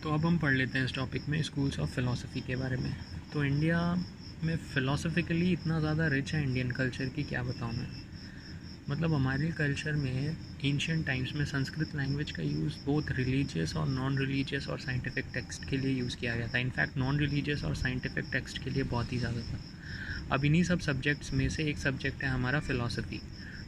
तो अब हम पढ़ लेते हैं इस टॉपिक में स्कूल्स ऑफ फ़िलासफ़ी के बारे में। तो इंडिया में फ़िलासफ़िकली इतना ज़्यादा रिच है इंडियन कल्चर की, क्या बताऊँ मैं। मतलब हमारे कल्चर में एंशियंट टाइम्स में संस्कृत लैंग्वेज का यूज़ बोथ रिलीजियस और नॉन रिलीजियस और साइंटिफिक टेक्स्ट के लिए यूज़ किया गया था। इनफैक्ट नॉन रिलीजियस और साइंटिफिक टेक्स्ट के लिए बहुत ही ज़्यादा था। अब इन्हीं सब सब्जेक्ट्स में से एक सब्जेक्ट है हमारा फ़िलासफ़ी।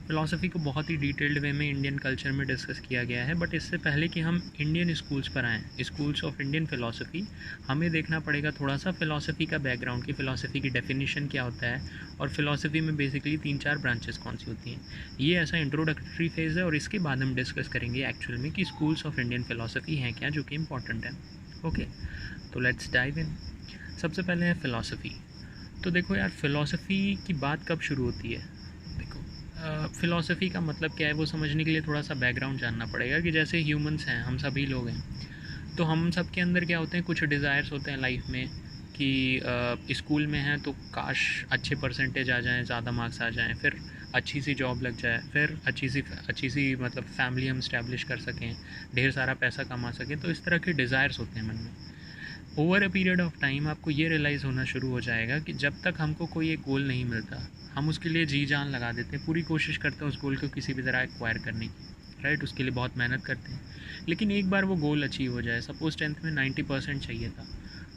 फ़िलासफ़ी को बहुत ही डिटेल्ड वे में इंडियन कल्चर में डिस्कस किया गया है, बट इससे पहले कि हम इंडियन स्कूल्स पर आएँ, स्कूल्स ऑफ इंडियन फ़िलासफ़ी, हमें देखना पड़ेगा थोड़ा सा फ़िलासफ़ी का बैकग्राउंड कि फ़िलासफ़ी की डेफिनेशन क्या होता है और फ़िलासफ़ी में बेसिकली 3-4 ब्रांचेस कौन सी होती हैं। ये ऐसा इंट्रोडक्टरी फेज़ है और इसके बाद हम डिस्कस करेंगे एक्चुअल में कि स्कूल्स ऑफ इंडियन फ़िलासफ़ी हैं क्या, जो कि इंपॉर्टेंट है। ओके, तो लेट्स डाइव इन। सबसे पहले है फ़िलासफ़ी। तो देखो यार, फ़िलासफ़ी की बात कब शुरू होती है। देखो, फ़िलासफ़ी का मतलब क्या है वो समझने के लिए थोड़ा सा बैकग्राउंड जानना पड़ेगा कि जैसे ह्यूमंस हैं, हम सभी लोग हैं, तो हम सब के अंदर क्या होते हैं, कुछ डिज़ायर्स होते हैं लाइफ में कि स्कूल में हैं तो काश अच्छे परसेंटेज आ जाएं, ज़्यादा मार्क्स आ जाएं, फिर अच्छी सी जॉब लग जाए, फिर अच्छी सी मतलब फैमिली हम इस्टेब्लिश कर सकें, ढेर सारा पैसा कमा सकें। तो इस तरह के डिज़ायर्स होते हैं मन में। Over a period of time आपको ये रियलाइज़ होना शुरू हो जाएगा कि जब तक हमको कोई एक गोल नहीं मिलता, हम उसके लिए जी जान लगा देते हैं, पूरी कोशिश करते हैं उस गोल को किसी भी तरह एक्वायर करने की, राइट। उसके लिए बहुत मेहनत करते हैं। लेकिन एक बार वो गोल अचीव हो जाए, सपोज 10th में 90% चाहिए था,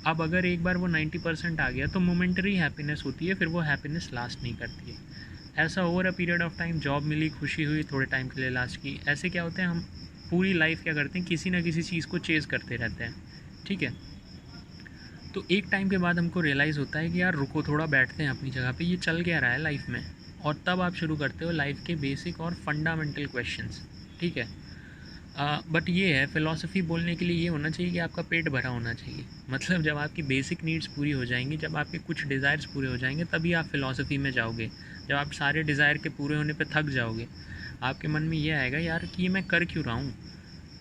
अब अगर एक बार वो 90% आ गया तो मोमेंटरी हैप्पीनेस होती है, फिर वो हैप्पीनेस लास्ट नहीं करती है। ऐसा over a period of time job मिली, खुशी हुई, थोड़े टाइम के लिए लास्ट की, ऐसे क्या होते हैं, हम पूरी लाइफ क्या करते हैं, किसी ना किसी चीज़ को चेज़ करते रहते हैं, ठीक है। तो एक टाइम के बाद हमको रियलाइज़ होता है कि यार रुको, थोड़ा बैठते हैं अपनी जगह पे, ये चल क्या रहा है लाइफ में। और तब आप शुरू करते हो लाइफ के बेसिक और फंडामेंटल क्वेश्चंस, ठीक है। बट ये है, फ़िलासफ़ी बोलने के लिए ये होना चाहिए कि आपका पेट भरा होना चाहिए। मतलब जब आपकी बेसिक नीड्स पूरी हो जाएंगी, जब आपके कुछ डिज़ायर्स पूरे हो जाएंगे, तभी आप फ़िलासफ़ी में जाओगे। जब आप सारे डिज़ायर के पूरे होने पे थक जाओगे, आपके मन में ये आएगा यार कि ये मैं कर क्यों रहा हूँ,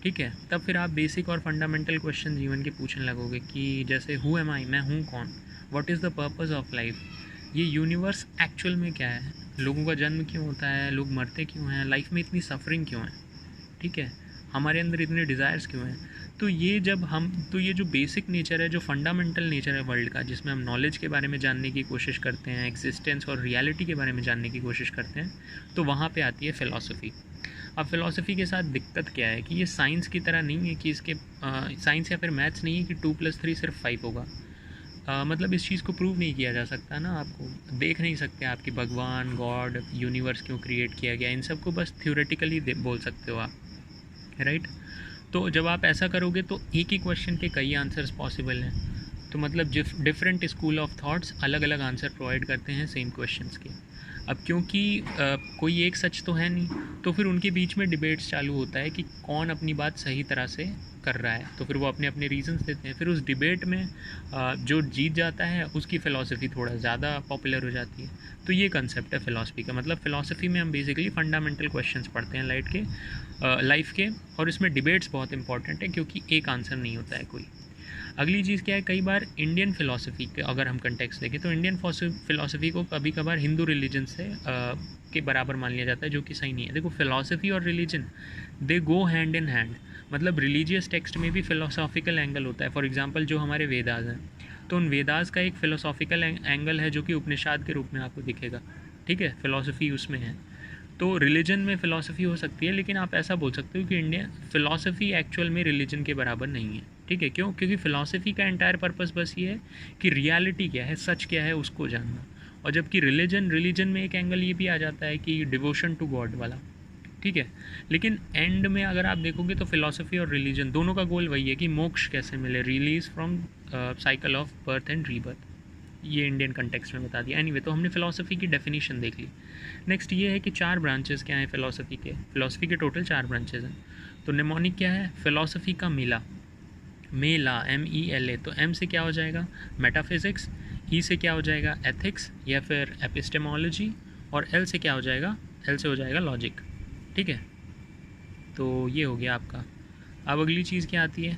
ठीक है। तब फिर आप बेसिक और फंडामेंटल क्वेश्चन जीवन के पूछने लगोगे कि जैसे हु एम आई, मैं हूँ कौन, what is the purpose of life, ये यूनिवर्स एक्चुअल में क्या है, लोगों का जन्म क्यों होता है, लोग मरते क्यों हैं, लाइफ में इतनी सफरिंग क्यों है, ठीक है, हमारे अंदर इतने डिज़ायर्स क्यों हैं। तो ये जो बेसिक नेचर है, जो फंडामेंटल नेचर है वर्ल्ड का, जिसमें हम नॉलेज के बारे में जानने की कोशिश करते हैं, एग्जिस्टेंस और रियलिटी के बारे में जानने की कोशिश करते हैं, तो वहाँ पे आती है फ़िलासफ़ी। अब फ़िलासफ़ी के साथ दिक्कत क्या है कि ये साइंस की तरह नहीं है कि इसके साइंस या फिर मैथ्स नहीं है कि 2+3 सिर्फ 5 होगा। मतलब इस चीज़ को प्रूव नहीं किया जा सकता ना, आपको देख नहीं सकते आप कि भगवान, गॉड, यूनिवर्स क्यों क्रिएट किया गया, इन सब को बस थ्योरेटिकली बोल सकते हो आप, राइट। तो जब आप ऐसा करोगे तो एक ही क्वेश्चन के कई आंसर्स पॉसिबल हैं। तो मतलब डिफरेंट स्कूल ऑफ थॉट्स अलग अलग आंसर प्रोवाइड करते हैं सेम क्वेश्चंस के। अब क्योंकि कोई एक सच तो है नहीं, तो फिर उनके बीच में डिबेट्स चालू होता है कि कौन अपनी बात सही तरह से कर रहा है। तो फिर वो अपने अपने रीजंस देते हैं, फिर उस डिबेट में जो जीत जाता है उसकी फ़िलासफ़ी थोड़ा ज़्यादा पॉपुलर हो जाती है। तो ये कंसेप्ट है फ़िलासफ़ी का। मतलब फ़िलासफ़ी में हम बेसिकली फंडामेंटल क्वेश्चंस पढ़ते हैं लाइफ के, और इसमें डिबेट्स बहुत इंपॉर्टेंट है क्योंकि एक आंसर नहीं होता है कोई। अगली चीज़ क्या है, कई बार इंडियन फ़िलासफ़ी के अगर हम कंटेक्स्ट देखें तो इंडियन फ़िलासफ़ी को कभी कभार हिंदू रिलीजन से के बराबर मान लिया जाता है, जो कि सही नहीं है। देखो, फ़िलासफ़ी और religion they go hand in hand. मतलब रिलीजियस टेक्स्ट में भी फ़िलोसॉफिकल एंगल होता है। फॉर एग्जांपल जो हमारे वेदास हैं, तो उन वेदास का एक फ़िलोसॉफिकल एंगल है जो कि उपनिषद के रूप में आपको दिखेगा, ठीक है, फ़िलासफ़ी उसमें है। तो रिलीजन में फ़िलासफ़ी हो सकती है, लेकिन आप ऐसा बोल सकते हो कि इंडियन फ़िलासफ़ी एक्चुअल में रिलीजन के बराबर नहीं है, ठीक है। क्यों? क्योंकि फ़िलासफ़ी का एंटायर पर्पस बस ये है कि रियलिटी क्या है, सच क्या है, उसको जानना। और जबकि रिलीजन में एक एंगल ये भी आ जाता है कि डिवोशन टू गॉड वाला, ठीक है। लेकिन एंड में अगर आप देखोगे तो फ़िलासफ़ी और रिलीजन दोनों का गोल वही है कि मोक्ष कैसे मिले, release from cycle of birth and rebirth. ये इंडियन कंटेक्स्ट में बता दिया। एनीवे, तो हमने फ़िलासफ़ी की डेफिनेशन देख ली। नेक्स्ट ये है कि 4 ब्रांचेस क्या हैं फ़िलासफ़ी के टोटल 4 ब्रांचेस हैं। तो निमोनिक क्या है, फ़िलासफ़ी का मेला, MELA। तो M से क्या हो जाएगा, मेटाफिज़िक्स, E से क्या हो जाएगा, एथिक्स या फिर एपिस्टेमोलॉजी, और L से क्या हो जाएगा, L से हो जाएगा लॉजिक, ठीक है। तो ये हो गया आपका। अब अगली चीज़ क्या आती है,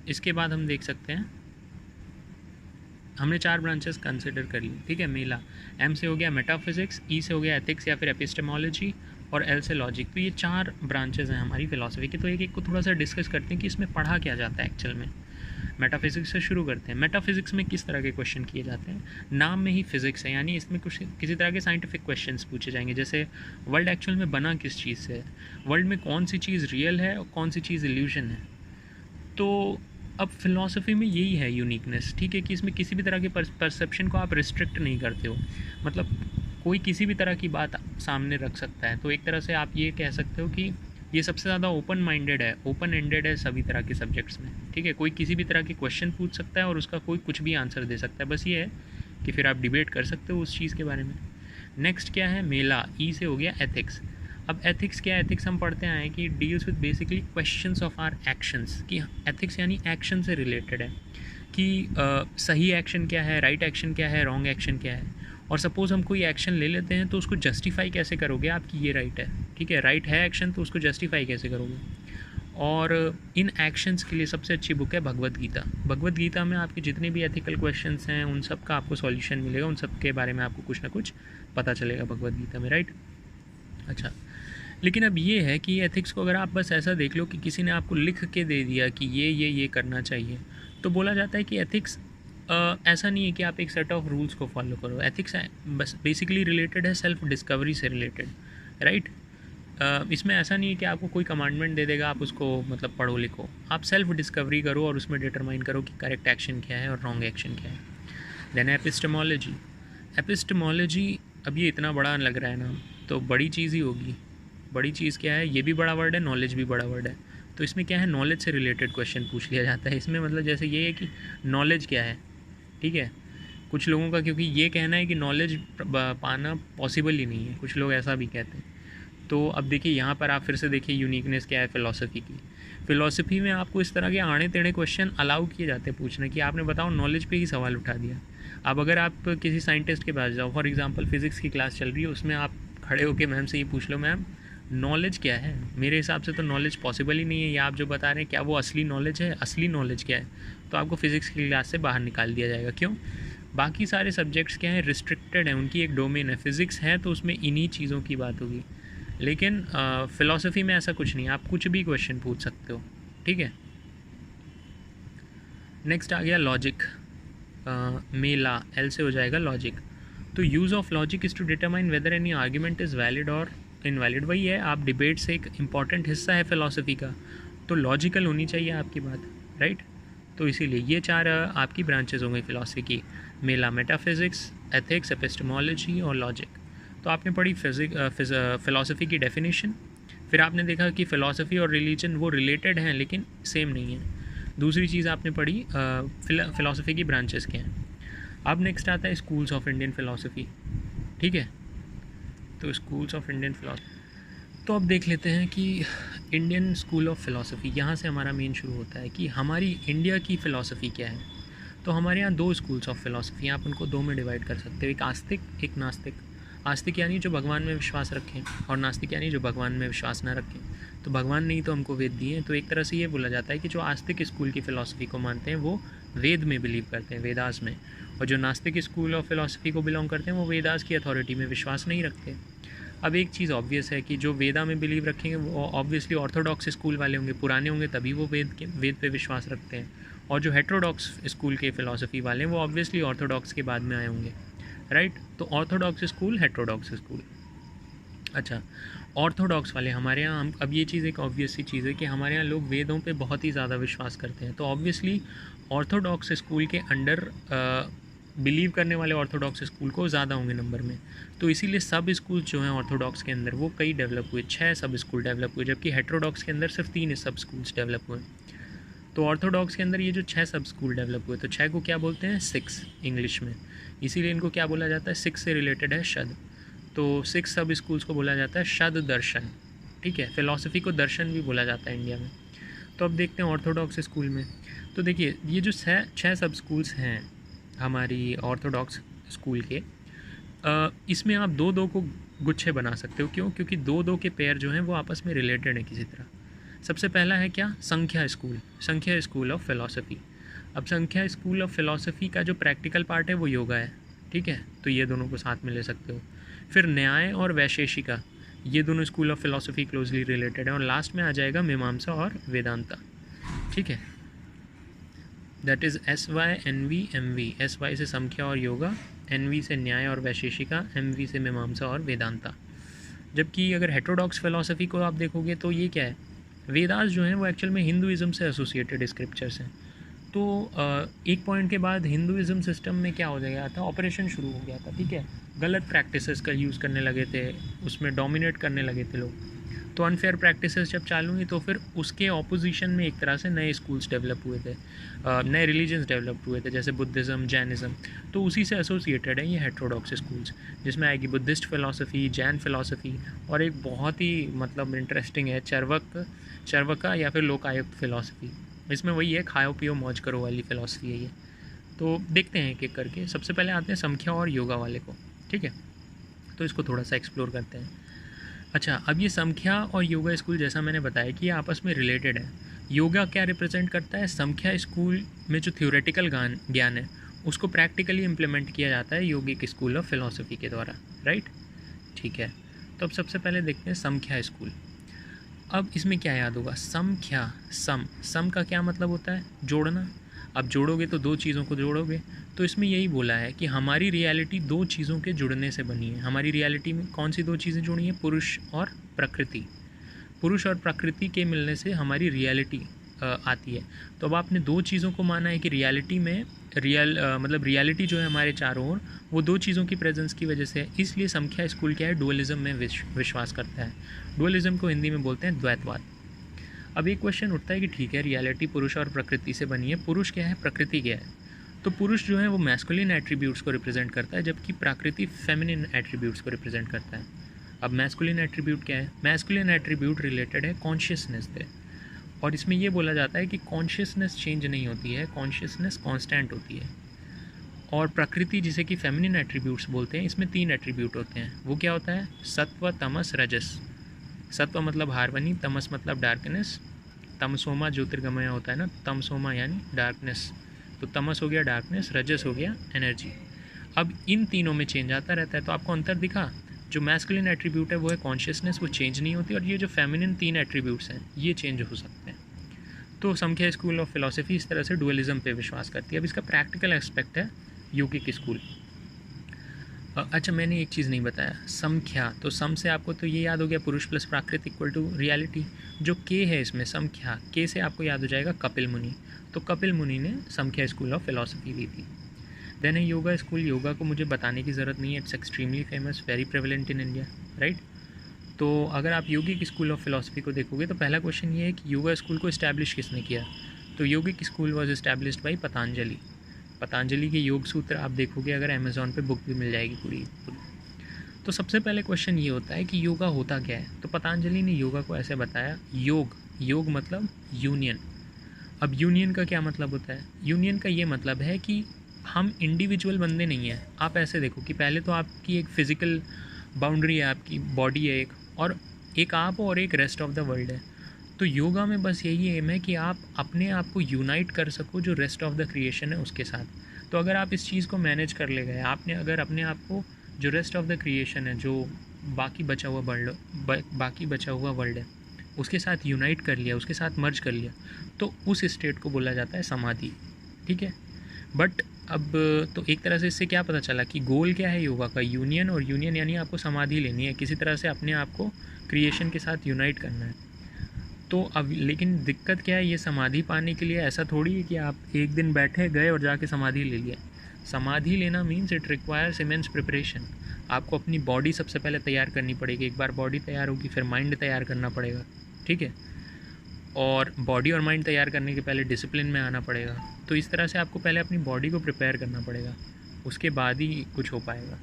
इसके बाद हम देख सकते हैं, हमने 4 ब्रांचेस कंसिडर कर ली, ठीक है। मेला, M से हो गया मेटाफिज़िक्स, E से हो गया एथिक्स या फिर एपिस्टेमोलॉजी, और एल से लॉजिक। तो ये 4 ब्रांचेज़ हैं हमारी फ़िलासफ़ी के। तो एक एक को थोड़ा सा डिस्कस करते हैं कि इसमें पढ़ा क्या जाता है एक्चुअल में। मेटाफिज़िक्स से शुरू करते हैं। मेटाफिज़िक्स में किस तरह के क्वेश्चन किए जाते हैं? नाम में ही फिज़िक्स है, यानी इसमें कुछ किसी तरह के साइंटिफिक क्वेश्चंस पूछे जाएंगे, जैसे वर्ल्ड एक्चुअल में बना किस चीज़ से है, वर्ल्ड में कौन सी चीज़ रियल है और कौन सी चीज़ इल्यूजन है। तो अब फिलॉसफी में यही है यूनिकनेस, ठीक है, कि इसमें किसी भी तरह के परसेप्शन को आप रिस्ट्रिक्ट नहीं करते हो। मतलब कोई किसी भी तरह की बात सामने रख सकता है। तो एक तरह से आप ये कह सकते हो कि ये सबसे ज़्यादा ओपन माइंडेड है, ओपन एंडेड है सभी तरह के सब्जेक्ट्स में, ठीक है। कोई किसी भी तरह के क्वेश्चन पूछ सकता है और उसका कोई कुछ भी आंसर दे सकता है। बस ये है कि फिर आप डिबेट कर सकते हो उस चीज़ के बारे में। नेक्स्ट क्या है? मेला, ई से हो गया एथिक्स। अब एथिक्स क्या है? एथिक्स हम पढ़ते आए हैं कि deals with basically questions of our actions, कि एथिक्स यानी एक्शन से रिलेटेड है कि सही एक्शन क्या है, राइट एक्शन क्या है, रॉन्ग एक्शन क्या है। और सपोज़ हम कोई एक्शन ले लेते हैं तो उसको जस्टिफाई कैसे करोगे आप कि ये राइट है, ठीक है, राइट है एक्शन, तो उसको जस्टिफाई कैसे करोगे। और इन एक्शंस के लिए सबसे अच्छी बुक है भगवद गीता। भगवद गीता में आपके जितने भी एथिकल क्वेश्चंस हैं उन सब का आपको सॉल्यूशन मिलेगा, उन सब के बारे में आपको कुछ ना कुछ पता चलेगा भगवद गीता में, राइट। अच्छा, लेकिन अब ये है कि एथिक्स को अगर आप बस ऐसा देख लो कि किसी ने आपको लिख के दे दिया कि ये करना चाहिए, तो बोला जाता है कि एथिक्स ऐसा नहीं है कि आप एक सेट ऑफ रूल्स को फॉलो करो। एथिक्स बस बेसिकली रिलेटेड है सेल्फ डिस्कवरी से रिलेटेड, राइट। इसमें ऐसा नहीं है कि आपको कोई कमांडमेंट दे देगा आप उसको मतलब पढ़ो लिखो। आप सेल्फ डिस्कवरी करो और उसमें डिटरमाइन करो कि करेक्ट एक्शन क्या है और रॉन्ग एक्शन क्या है। Then epistemology. एपिस्टेमोलॉजी, अब ये इतना बड़ा लग रहा है ना, तो बड़ी चीज़ ही होगी। बड़ी चीज़ क्या है? ये भी बड़ा वर्ड है, नॉलेज भी बड़ा वर्ड है। तो इसमें क्या है, नॉलेज से रिलेटेड क्वेश्चन पूछ लिया जाता है इसमें। मतलब जैसे ये है कि नॉलेज क्या है, ठीक है। कुछ लोगों का क्योंकि ये कहना है कि नॉलेज पाना पॉसिबल ही नहीं है, कुछ लोग ऐसा भी कहते हैं। तो अब देखिए यहाँ पर आप फिर से देखिए यूनिकनेस क्या है फ़िलासफ़ी की। फ़िलासफ़ी में आपको इस तरह के आड़े टेढ़े क्वेश्चन अलाउ किए जाते हैं पूछने कि आपने बताओ नॉलेज पे ही सवाल उठा दिया। अब अगर आप किसी साइंटिस्ट के पास जाओ, फॉर एग्जांपल फ़िज़िक्स की क्लास चल रही है, उसमें आप खड़े होकर मैम से ये पूछ लो, मैम नॉलेज क्या है? मेरे हिसाब से तो नॉलेज पॉसिबल ही नहीं है, या आप जो बता रहे हैं क्या वो असली नॉलेज है? असली नॉलेज क्या है? तो आपको फ़िज़िक्स की क्लास से बाहर निकाल दिया जाएगा। क्यों? बाकी सारे सब्जेक्ट्स क्या हैं, रिस्ट्रिक्टेड हैं, उनकी एक डोमेन है। फ़िज़िक्स है तो उसमें इन्हीं चीज़ों की बात होगी। लेकिन फ़िलासफ़ी में ऐसा कुछ नहीं, आप कुछ भी क्वेश्चन पूछ सकते हो, ठीक है। नेक्स्ट आ गया लॉजिक। मेला, एल से हो जाएगा लॉजिक। तो use of logic is to determine whether any argument is valid और इनवैलिड। वही है, आप डिबेट से एक इम्पॉर्टेंट हिस्सा है फ़िलासफ़ी का, तो लॉजिकल होनी चाहिए आपकी बात, राइट। तो इसीलिए ये 4 आपकी ब्रांचेज हो गई फ़िलासफ़ी की। मेला, मेटाफिज़िक्स, एथिक्स, एपिस्टेमोलॉजी और लॉजिक। तो आपने पढ़ी फ़िलासफ़ी की डेफिनेशन, फिर आपने देखा कि फ़िलासफ़ी और रिलीजन वो रिलेटेड हैं लेकिन सेम नहीं है। दूसरी चीज़ आपने पढ़ी फ़िलासफ़ी की ब्रांचेस क्या हैं। अब नेक्स्ट आता है स्कूल्स ऑफ इंडियन फ़िलासफ़ी, ठीक है। तो स्कूल्स ऑफ इंडियन फ़िलासफ़ी, तो अब देख लेते हैं कि इंडियन स्कूल ऑफ फ़िलासफ़ी, यहाँ से हमारा मेन शुरू होता है कि हमारी इंडिया की फ़िलासफ़ी क्या है। तो हमारे यहाँ 2 स्कूल्स ऑफ फ़िलासफ़ी, आप उनको 2 में डिवाइड कर सकते हो, एक आस्तिक, एक नास्तिक। आस्तिक यानी जो भगवान में विश्वास रखें, और नास्तिक यानी जो भगवान में विश्वास ना रखें। तो भगवान ने ही तो हमको वेद दिए हैं, तो एक तरह से ये बोला जाता है कि जो आस्तिक स्कूल की फ़िलासफ़ी को मानते हैं वो वेद में बिलीव करते हैं, वेदास में। और जो नास्तिक स्कूल ऑफ फ़िलासफ़ी को बिलोंग करते हैं वो वेदास की अथॉरिटी में विश्वास नहीं रखते। अब एक चीज़ ऑब्वियस है कि जो वेदा में बिलीव रखेंगे वो ऑब्वियसली ऑर्थोडॉक्स स्कूल वाले होंगे, पुराने होंगे, तभी वो वेद पे विश्वास रखते हैं। और जो हेट्रोडॉक्स स्कूल के फ़िलासफ़ी वाले हैं वो ऑब्वियसली ऑर्थोडॉक्स के बाद में आए होंगे, राइट। तो ऑर्थोडॉक्स स्कूल, हेट्रोडॉक्स स्कूल। अच्छा, ऑर्थोडॉक्स वाले हमारे यहाँ, हम अब ये चीज़ एक ऑब्वियस सी चीज़ है कि हमारे यहाँ लोग वेदों पे बहुत ही ज़्यादा विश्वास करते हैं। तो ऑब्वियसली ऑर्थोडॉक्स स्कूल के अंडर बिलीव करने वाले ऑर्थोडॉक्स स्कूल को ज़्यादा होंगे नंबर में। तो इसीलिए सब स्कूल जो हैं ऑर्थोडॉक्स के अंदर वो कई डेवलप हुए, 6 सब स्कूल डेवलप हुए, जबकि हेट्रोडॉक्स के अंदर सिर्फ 3 सब स्कूल्स डेवलप हुए। तो ऑर्थोडॉक्स के अंदर ये जो 6 सब स्कूल डेवलप हुए, तो 6 को क्या बोलते हैं, 6 इंग्लिश में। इसीलिए इनको क्या बोला जाता है, 6 से रिलेटेड है शद। तो 6 सब स्कूल्स को बोला जाता है शद दर्शन, ठीक है। फ़िलासफ़ी को दर्शन भी बोला जाता है इंडिया में। तो अब देखते हैं ऑर्थोडॉक्स स्कूल में। तो देखिए ये जो 6 सब स्कूल्स हैं हमारी ऑर्थोडॉक्स स्कूल के, इसमें आप 2-2 को गुच्छे बना सकते हो। क्यों? क्योंकि 2-2 के पेयर जो हैं वो आपस में रिलेटेड हैं किसी तरह। सबसे पहला है क्या, संख्या स्कूल, संख्या स्कूल ऑफ फ़िलासफ़ी। अब संख्या स्कूल ऑफ फ़िलासफ़ी का जो प्रैक्टिकल पार्ट है वो योगा है, ठीक है। तो ये दोनों को साथ में ले सकते हो। फिर न्याय और वैशेषिका, ये दोनों school of philosophy closely related है। और लास्ट में आ जाएगा मीमांसा और वेदांता, ठीक है। That is SYNV MV। SY से संख्या और योगा, NV से न्याय और वैशेषिका, MV से मीमांसा और वेदांता। जबकि अगर हेटेरोडॉक्स फिलोसफी को आप देखोगे तो ये क्या है, वेदास जो हैं वो एक्चुअल में हिंदुइज़्म से एसोसिएटेड स्क्रिप्चर्स हैं। तो एक पॉइंट के बाद हिंदुइज़्म सिस्टम में क्या हो गया था, ऑपरेशन शुरू हो गया था, ठीक है। गलत प्रैक्टिसेस का यूज़ करने लगे थे, उसमें डोमिनेट करने लगे थे लोग। तो अनफेयर प्रैक्टिसेस जब चालू हुई तो फिर उसके ऑपोजिशन में एक तरह से नए स्कूल्स डेवलप हुए थे, नए रिलीजन्स डेवलप हुए थे, जैसे बुद्धिज़्म, जैनिज़्म। तो उसी से एसोसिएटेड है ये हेटेरोडॉक्स स्कूल्स, जिसमें आएगी बुद्धिस्ट फ़िलासफ़ी, जैन फ़िलासफ़ी, और एक बहुत ही मतलब इंटरेस्टिंग है चर्वका या फिर लोकायुक्त फ़िलासफ़ी। इसमें वही है, खाओ पियो मौज करो वाली फ़िलासफ़ी है ये। तो देखते हैं एक एक करके। सबसे पहले आते हैं संख्या और योगा वाले को, ठीक है। तो इसको थोड़ा सा एक्सप्लोर करते हैं। अच्छा, अब ये संख्या और योगा स्कूल, जैसा मैंने बताया कि ये आपस में रिलेटेड है। योगा क्या रिप्रेजेंट करता है, संख्या स्कूल में जो थ्योरेटिकल ज्ञान है उसको प्रैक्टिकली इम्प्लीमेंट किया जाता है योगिक स्कूल ऑफ फिलोसफी के द्वारा, राइट, ठीक है। तो अब सबसे पहले देखते हैं संख्या स्कूल। अब इसमें क्या याद होगा, संख्या, सम का क्या मतलब होता है, जोड़ना। अब जोड़ोगे तो दो चीज़ों को जोड़ोगे, तो इसमें यही बोला है कि हमारी रियलिटी दो चीज़ों के जुड़ने से बनी है। हमारी रियलिटी में कौन सी दो चीज़ें जुड़ी हैं, पुरुष और प्रकृति। पुरुष और प्रकृति के मिलने से हमारी रियलिटी आती है। तो अब आपने दो चीज़ों को माना है कि रियलिटी में मतलब रियलिटी जो है हमारे चारों ओर, वो दो चीज़ों की प्रेजेंस की वजह से है। इसलिए संख्या स्कूल क्या है, डुअलिज्म में विश्वास करता है। डुअलिज्म को हिंदी में बोलते हैं द्वैतवाद। अब एक क्वेश्चन उठता है कि ठीक है, रियलिटी पुरुष और प्रकृति से बनी है, पुरुष क्या है, प्रकृति क्या है। तो पुरुष जो है वो मैस्कुलिन एट्रीब्यूट्स को रिप्रेजेंट करता है, जबकि प्रकृति फेमिनिन एट्रीब्यूट्स को रिप्रेजेंट करता है। अब मैस्कुलिन एट्रीब्यूट क्या है, मैस्कुलिन एट्रीब्यूट रिलेटेड है कॉन्शियसनेस से, और इसमें ये बोला जाता है कि कॉन्शियसनेस चेंज नहीं होती है, कॉन्शियसनेस कांस्टेंट होती है। और प्रकृति, जिसे कि फेमिनिन एट्रीब्यूट्स बोलते हैं, इसमें 3 एट्रीब्यूट होते हैं। वो क्या होता है, सत्व, तमस, रजस। सत्व मतलब हार्मनी, तमस मतलब डार्कनेस, तमसोमा ज्योतिर्गमय होता है ना, तमसोमा यानी डार्कनेस। तो तमस हो गया डार्कनेस, रजस हो गया एनर्जी। अब इन तीनों में चेंज आता रहता है। तो आपको अंतर दिखा, जो मैस्कुलिन एट्रीब्यूट है वो है कॉन्शियसनेस, वो चेंज नहीं होती, और ये जो फेमिनिन 3 एट्रीब्यूट्स हैं ये चेंज हो सकते हैं। तो संख्या स्कूल ऑफ फिलोसफी इस तरह से डुअलिज्म पे विश्वास करती है। अब इसका प्रैक्टिकल एस्पेक्ट है योगिक स्कूल। अच्छा, मैंने एक चीज़ नहीं बताया, संख्या। तो सम से आपको तो ये याद हो गया, purusha plus prakriti equal to reality. जो के है इसमें संख्या, के से आपको याद हो जाएगा कपिल मुनि। तो कपिल मुनि ने संख्या स्कूल ऑफ फिलोसफी दी थी। देन है योगा स्कूल। योगा को मुझे बताने की ज़रूरत नहीं है, it's extremely famous, very prevalent in India, right. तो अगर आप योगिक स्कूल ऑफ फिलोसफी को देखोगे तो पहला क्वेश्चन ये है कि योगा स्कूल को इस्टेब्लिश किसने किया। तो yogic school was established by Patanjali. Patanjali के योग सूत्र आप देखोगे, अगर अमेज़ॉन पे बुक भी मिल जाएगी पूरी। तो सबसे पहले क्वेश्चन ये होता है कि योगा होता क्या है। तो पतंजलि ने योगा को ऐसे बताया, योग मतलब यूनियन। अब यूनियन का क्या मतलब होता है, यूनियन का ये मतलब है कि हम इंडिविजुअल बंदे नहीं हैं। आप ऐसे देखो कि पहले तो आपकी एक फिज़िकल बाउंड्री है, आपकी बॉडी है एक, और एक आप और एक रेस्ट ऑफ द वर्ल्ड है। तो योगा में बस यही एम है कि आप अपने आप को यूनाइट कर सको जो रेस्ट ऑफ द क्रिएशन है उसके साथ। तो अगर आप इस चीज़ को मैनेज कर ले गए, आपने अगर अपने आप को जो रेस्ट ऑफ द क्रिएशन है, जो बाकी बचा हुआ वर्ल्ड है, उसके साथ यूनाइट कर लिया, उसके साथ मर्ज कर लिया, तो उस स्टेट को बोला जाता है समाधि, ठीक है। बट अब तो एक तरह से इससे क्या पता चला कि गोल क्या है योगा का, यूनियन। और यूनियन यानी आपको समाधि लेनी है, किसी तरह से अपने आप को क्रिएशन के साथ यूनाइट करना है। तो अब लेकिन दिक्कत क्या है, ये समाधि पाने के लिए ऐसा थोड़ी है कि आप एक दिन बैठे गए और जाके समाधि ले लिया। समाधि लेना means it requires immense preparation. आपको अपनी बॉडी सबसे पहले तैयार करनी पड़ेगी। एक बार बॉडी तैयार होगी फिर माइंड तैयार करना पड़ेगा, ठीक है। और बॉडी और माइंड तैयार करने के पहले डिसिप्लिन में आना पड़ेगा। तो इस तरह से आपको पहले अपनी बॉडी को प्रिपेयर करना पड़ेगा, उसके बाद ही कुछ हो पाएगा।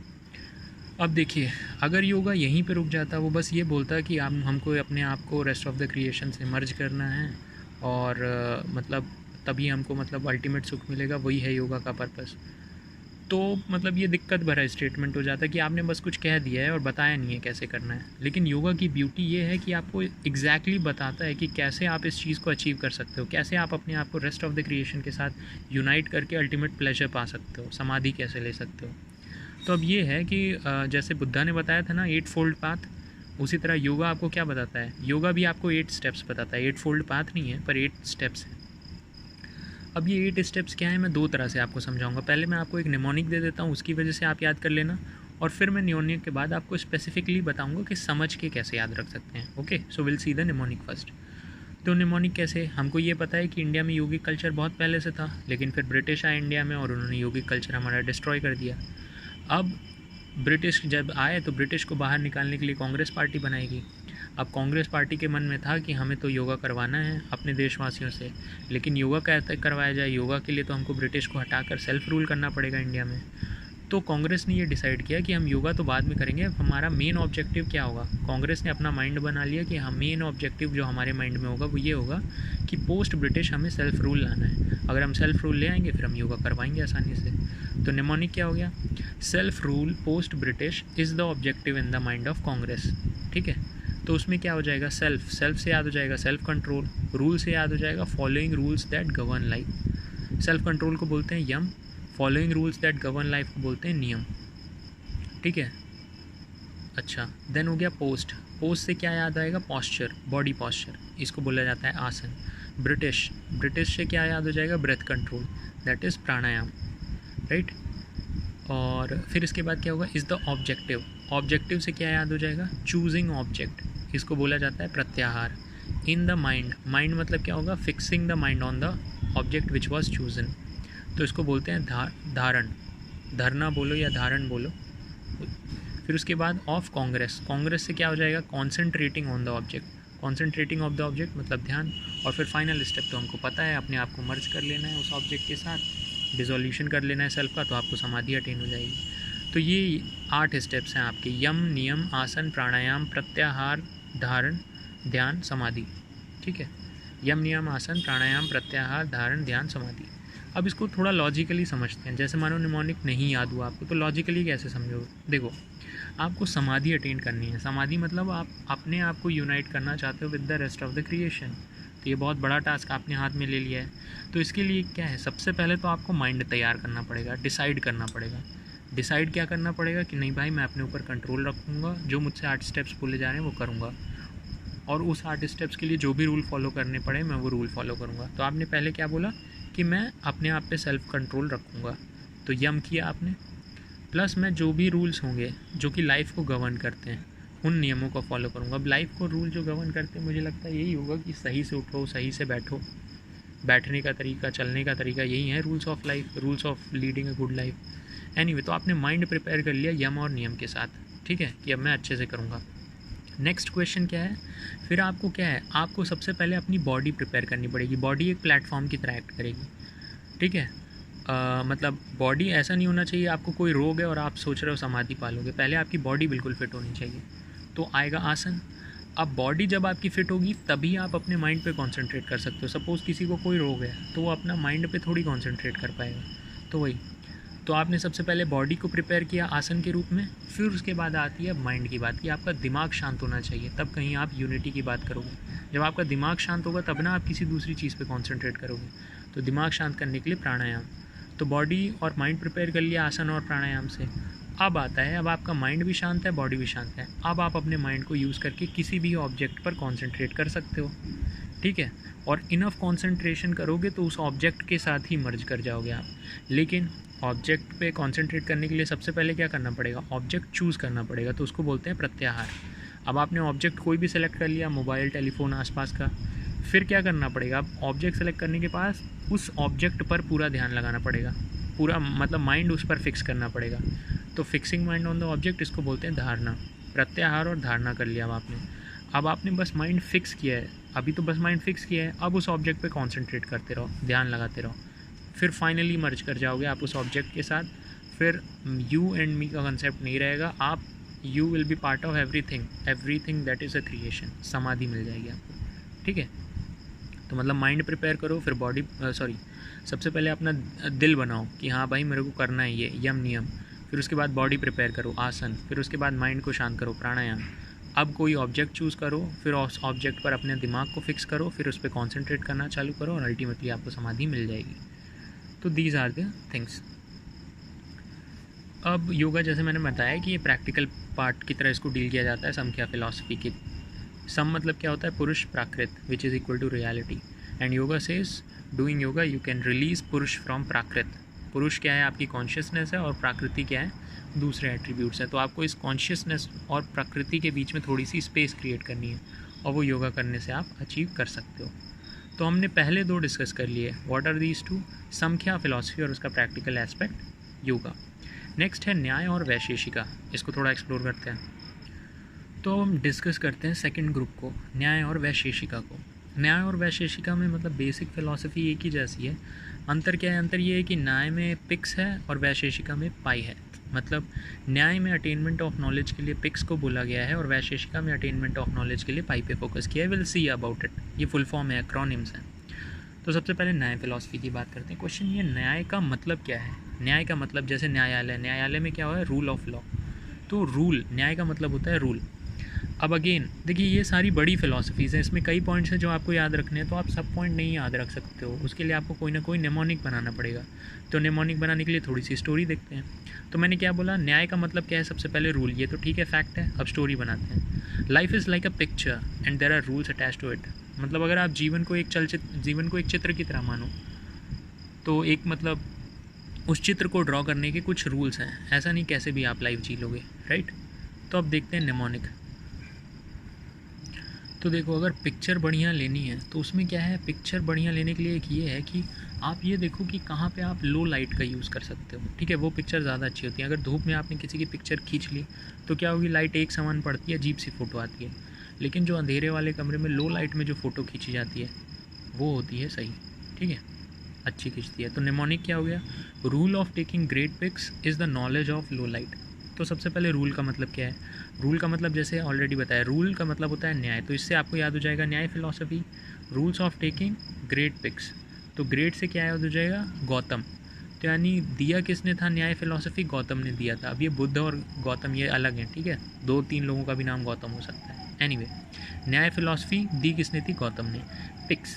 अब देखिए, अगर योगा यहीं पे रुक जाता, वो बस ये बोलता कि हमको अपने आप को रेस्ट ऑफ द क्रिएशन से मर्ज करना है और मतलब तभी हमको मतलब अल्टीमेट सुख मिलेगा, वही है योगा का पर्पस, तो मतलब ये दिक्कत भरा स्टेटमेंट हो जाता है कि आपने बस कुछ कह दिया है और बताया नहीं है कैसे करना है। लेकिन योगा की ब्यूटी ये है कि आपको एग्जैक्टली बताता है कि कैसे आप इस चीज़ को अचीव कर सकते हो, कैसे आप अपने आप को रेस्ट ऑफ द क्रिएशन के साथ यूनाइट करके अल्टीमेट प्लेजर पा सकते हो, समाधि कैसे ले सकते हो। तो अब ये है कि जैसे बुद्धा ने बताया था ना 8 फोल्ड पाथ, उसी तरह योगा आपको क्या बताता है, योगा भी आपको 8 स्टेप्स बताता है, 8 फोल्ड पाथ नहीं है पर 8 स्टेप्स है। अब ये 8 स्टेप्स क्या है, मैं 2 तरह से आपको समझाऊंगा। पहले मैं आपको एक निमोनिक दे देता हूँ, उसकी वजह से आप याद कर लेना, और फिर मैं निमोनिक के बाद आपको स्पेसिफिकली बताऊंगा कि समझ के कैसे याद रख सकते हैं। Okay, so will see the mnemonic first. तो निमोनिक कैसे, हमको ये पता है कि इंडिया में योगिक कल्चर बहुत पहले से था, लेकिन फिर ब्रिटिश आए इंडिया में और उन्होंने योगिक कल्चर हमारा डिस्ट्रॉय कर दिया। अब ब्रिटिश जब आए तो ब्रिटिश को बाहर निकालने के लिए कांग्रेस पार्टी बनाएगी। अब कांग्रेस पार्टी के मन में था कि हमें तो योगा करवाना है अपने देशवासियों से, लेकिन योगा कैसे करवाया जाए, योगा के लिए तो हमको ब्रिटिश को हटाकर सेल्फ रूल करना पड़ेगा इंडिया में। तो कांग्रेस ने ये डिसाइड किया कि हम योगा तो बाद में करेंगे, हमारा मेन ऑब्जेक्टिव क्या होगा। कांग्रेस ने अपना माइंड बना लिया कि हम मेन ऑब्जेक्टिव जो हमारे माइंड में होगा वो ये होगा कि पोस्ट ब्रिटिश हमें सेल्फ रूल लाना है। अगर हम सेल्फ रूल ले आएंगे फिर हम योगा करवाएंगे आसानी से। तो निमोनिक क्या हो गया, self rule post British is the objective in the mind of Congress. ठीक है, तो उसमें क्या हो जाएगा, सेल्फ, सेल्फ से याद हो जाएगा सेल्फ कंट्रोल, रूल से याद हो जाएगा following rules that govern life. Self control को बोलते हैं यम, following rules that govern life को बोलते हैं नियम। ठीक है, अच्छा, देन हो गया पोस्ट। पोस्ट से क्या याद आएगा, पॉस्चर, बॉडी पॉस्चर, इसको बोला जाता है आसन। ब्रिटिश, ब्रिटिश से क्या याद हो जाएगा, breath control, that is pranayama, right. और फिर इसके बाद क्या होगा, इज़ द ऑब्जेक्टिव। ऑब्जेक्टिव से क्या याद हो जाएगा, चूजिंग ऑब्जेक्ट, इसको बोला जाता है प्रत्याहार। इन द माइंड, माइंड मतलब क्या होगा, fixing the mind on the object which was chosen, तो इसको बोलते हैं धारण, धरना बोलो या धारण बोलो। फिर उसके बाद ऑफ कांग्रेस, कांग्रेस से क्या हो जाएगा, concentrating on the object, concentrating of the object मतलब ध्यान। और फिर फाइनल स्टेप तो हमको पता है, अपने आप को मर्ज कर लेना है उस ऑब्जेक्ट के साथ, डिसोल्यूशन कर लेना है सेल्फ का, तो आपको समाधि अटेन हो जाएगी। तो ये 8 स्टेप्स हैं आपके, यम, नियम, आसन, प्राणायाम, प्रत्याहार, धारण, ध्यान, समाधि। ठीक है, यम, नियम, आसन, प्राणायाम, प्रत्याहार, धारण, ध्यान, समाधि। अब इसको थोड़ा लॉजिकली समझते हैं। जैसे मानो निमोनिक नहीं याद हुआ आपको, तो लॉजिकली कैसे समझोगे। देखो, आपको समाधि अटेन करनी है। समाधि मतलब आप अपने आप को यूनाइट करना चाहते हो with the rest of the creation. तो ये बहुत बड़ा टास्क आपने हाथ में ले लिया है। तो इसके लिए क्या है, सबसे पहले तो आपको माइंड तैयार करना पड़ेगा, डिसाइड करना पड़ेगा। डिसाइड क्या करना पड़ेगा कि नहीं भाई, मैं अपने ऊपर कंट्रोल रखूँगा, जो मुझसे 8 स्टेप्स बोले जा रहे हैं वो करूँगा, और उस 8 स्टेप्स के लिए जो भी रूल फॉलो करने पड़े मैं वो रूल फॉलो करूँगा। तो आपने पहले क्या बोला कि मैं अपने आप पे सेल्फ कंट्रोल रखूँगा, तो यम किया आपने, प्लस मैं जो भी रूल्स होंगे जो कि लाइफ को गवर्न करते हैं उन नियमों को फॉलो करूँगा। अब लाइफ को रूल जो गवर्न करते हैं, मुझे लगता है यही होगा कि सही से उठो, सही से बैठो, बैठने का तरीका, चलने का तरीका, यही है rules of life, rules of leading a good life. Anyway, तो आपने माइंड प्रिपेयर कर लिया यम और नियम के साथ, ठीक है, कि अब मैं अच्छे से करूँगा। नेक्स्ट क्वेश्चन क्या है, फिर आपको क्या है, आपको सबसे पहले अपनी बॉडी प्रिपेयर करनी पड़ेगी। बॉडी एक प्लेटफॉर्म की तरह एक्ट करेगी, ठीक है। मतलब बॉडी ऐसा नहीं होना चाहिए आपको कोई रोग है और आप सोच रहे हो समाधि पालोगे, पहले आपकी बॉडी बिल्कुल फिट होनी चाहिए। तो आएगा आसन। अब बॉडी जब आपकी फिट होगी तभी आप अपने माइंड पे कंसंट्रेट कर सकते हो। सपोज़ किसी को कोई रोग है तो वो अपना माइंड पे थोड़ी कंसंट्रेट कर पाएगा, तो वही। तो आपने सबसे पहले बॉडी को प्रिपेयर किया आसन के रूप में, फिर उसके बाद आती है माइंड की बात कि आपका दिमाग शांत होना चाहिए, तब कहीं आप यूनिटी की बात करोगे। जब आपका दिमाग शांत होगा तब ना आप किसी दूसरी चीज़ पे कंसंट्रेट करोगे। तो दिमाग शांत करने के लिए प्राणायाम। तो बॉडी और माइंड प्रिपेयर कर लिया आसन और प्राणायाम से। अब आता है, अब आपका माइंड भी शांत है, बॉडी भी शांत है, अब आप अपने माइंड को यूज़ करके किसी भी ऑब्जेक्ट पर कॉन्सेंट्रेट कर सकते हो, ठीक है। और इनफ कॉन्सेंट्रेशन करोगे तो उस ऑब्जेक्ट के साथ ही मर्ज कर जाओगे आप। लेकिन ऑब्जेक्ट पे कंसंट्रेट करने के लिए सबसे पहले क्या करना पड़ेगा, ऑब्जेक्ट चूज़ करना पड़ेगा, तो उसको बोलते हैं प्रत्याहार। अब आपने ऑब्जेक्ट कोई भी सेलेक्ट कर लिया, मोबाइल, टेलीफोन, आसपास का, फिर क्या करना पड़ेगा, अब ऑब्जेक्ट सेलेक्ट करने के पास उस ऑब्जेक्ट पर पूरा ध्यान लगाना पड़ेगा, पूरा मतलब माइंड उस पर फिक्स करना पड़ेगा। तो fixing mind on the object, इसको बोलते हैं धारणा। प्रत्याहार और धारणा कर लिया अब आपने बस माइंड फिक्स किया है, अभी तो बस माइंड फिक्स किया है, अब उस ऑब्जेक्ट पे कंसंट्रेट करते रहो, ध्यान लगाते रहो, फिर फाइनली मर्ज कर जाओगे आप उस ऑब्जेक्ट के साथ। फिर यू एंड मी का कंसेप्ट नहीं रहेगा, आप you will be part of everything that is a creation. समाधि मिल जाएगी आपको, ठीक है। तो मतलब माइंड प्रिपेयर करो, फिर बॉडी सबसे पहले अपना दिल बनाओ कि हाँ भाई मेरे को करना है ये यम नियम, फिर उसके बाद बॉडी प्रिपेयर करो आसन, फिर उसके बाद माइंड को शांत करो प्राणायाम। अब कोई ऑब्जेक्ट चूज़ करो, फिर उस ऑब्जेक्ट पर अपने दिमाग को फिक्स करो, फिर उस पर कॉन्सेंट्रेट करना चालू करो और अल्टीमेटली आपको समाधि मिल जाएगी। तो दीज आर द थिंग्स। अब योगा जैसे मैंने बताया कि ये प्रैक्टिकल पार्ट की तरह इसको डील किया जाता है संख्या फिलॉसफी की। सम मतलब क्या होता है, Purush Prakrit which is equal to reality, and yoga says doing yoga you can release Purush from Prakrit. पुरुष क्या है, आपकी कॉन्शियसनेस है, और प्राकृति क्या है, दूसरे एट्रीब्यूट्स हैं। तो आपको इस कॉन्शियसनेस और प्रकृति के बीच में थोड़ी सी स्पेस क्रिएट करनी है, और वो योगा करने से आप अचीव कर सकते हो। तो हमने पहले 2 डिस्कस कर लिए, व्हाट आर दीज 2, संख्या फिलॉसफी और उसका प्रैक्टिकल एस्पेक्ट योगा। नेक्स्ट है न्याय और वैशेषिका, इसको थोड़ा एक्सप्लोर करते हैं। तो हम डिस्कस करते हैं सेकंड ग्रुप को, न्याय और वैशेषिका को। न्याय और वैशेषिका में मतलब बेसिक फ़िलॉसफी एक ही जैसी है। अंतर क्या है, अंतर ये है कि न्याय में पिक्स है और वैशेषिका में पाई है। मतलब न्याय में अटेनमेंट ऑफ नॉलेज के लिए पिक्स को बोला गया है, और वैशेषिका में अटेनमेंट ऑफ नॉलेज के लिए पाई पे फोकस किया है। विल सी अबाउट इट, ये फुल फॉर्म है, एक्रोनिम्स हैं। तो सबसे पहले न्याय फिलॉसफी की बात करते हैं। क्वेश्चन ये, न्याय का मतलब क्या है? न्याय का मतलब जैसे न्यायालय, न्यायालय में क्या हुआ है, रूल ऑफ लॉ। तो रूल, न्याय का मतलब होता है रूल। अब अगेन देखिए, ये सारी बड़ी फिलॉसफीज़ हैं, इसमें कई पॉइंट्स हैं जो आपको याद रखने हैं, तो आप सब पॉइंट नहीं याद रख सकते हो, उसके लिए आपको कोई ना कोई नेमोनिक बनाना पड़ेगा। तो नेमोनिक बनाने के लिए थोड़ी सी स्टोरी देखते हैं। तो मैंने क्या बोला, न्याय का मतलब क्या है, सबसे पहले रूल, ये तो ठीक है, फैक्ट है। अब स्टोरी बनाते हैं। Life is like a picture and there are rules attach to it. मतलब अगर आप जीवन को एक चित्र की तरह मानो, तो एक मतलब उस चित्र को ड्रॉ करने के कुछ रूल्स हैं, ऐसा नहीं कैसे भी आप लाइफ जी लोगे, राइट। तो अब देखते हैं नेमोनिक। तो देखो, अगर पिक्चर बढ़िया लेनी है तो उसमें क्या है, पिक्चर बढ़िया लेने के लिए एक ये है कि आप ये देखो कि कहाँ पे आप लो लाइट का यूज़ कर सकते हो, ठीक है, वो पिक्चर ज़्यादा अच्छी होती है। अगर धूप में आपने किसी की पिक्चर खींच ली तो क्या होगी, लाइट एक समान पड़ती है, अजीब सी फ़ोटो आती है। लेकिन जो अंधेरे वाले कमरे में लो लाइट में जो फ़ोटो खींची जाती है वो होती है सही, ठीक है, अच्छी खींचती है। तो नेमोनिक क्या हो गया, rule of taking great pics is the knowledge of low light. तो सबसे पहले रूल का मतलब क्या है, रूल का मतलब जैसे ऑलरेडी बताया, रूल का मतलब होता है न्याय। तो इससे आपको याद हो जाएगा Nyaya philosophy, rules of taking great pics. तो ग्रेट से क्या याद हो जाएगा, गौतम। तो यानी दिया किसने था न्याय फिलॉसफी, गौतम ने दिया था। अब ये बुद्ध और गौतम ये अलग हैं, ठीक है, 2-3 लोगों का भी नाम गौतम हो सकता है। एनीवे, न्याय फिलॉसफी दी किसने थी, गौतम ने। पिक्स,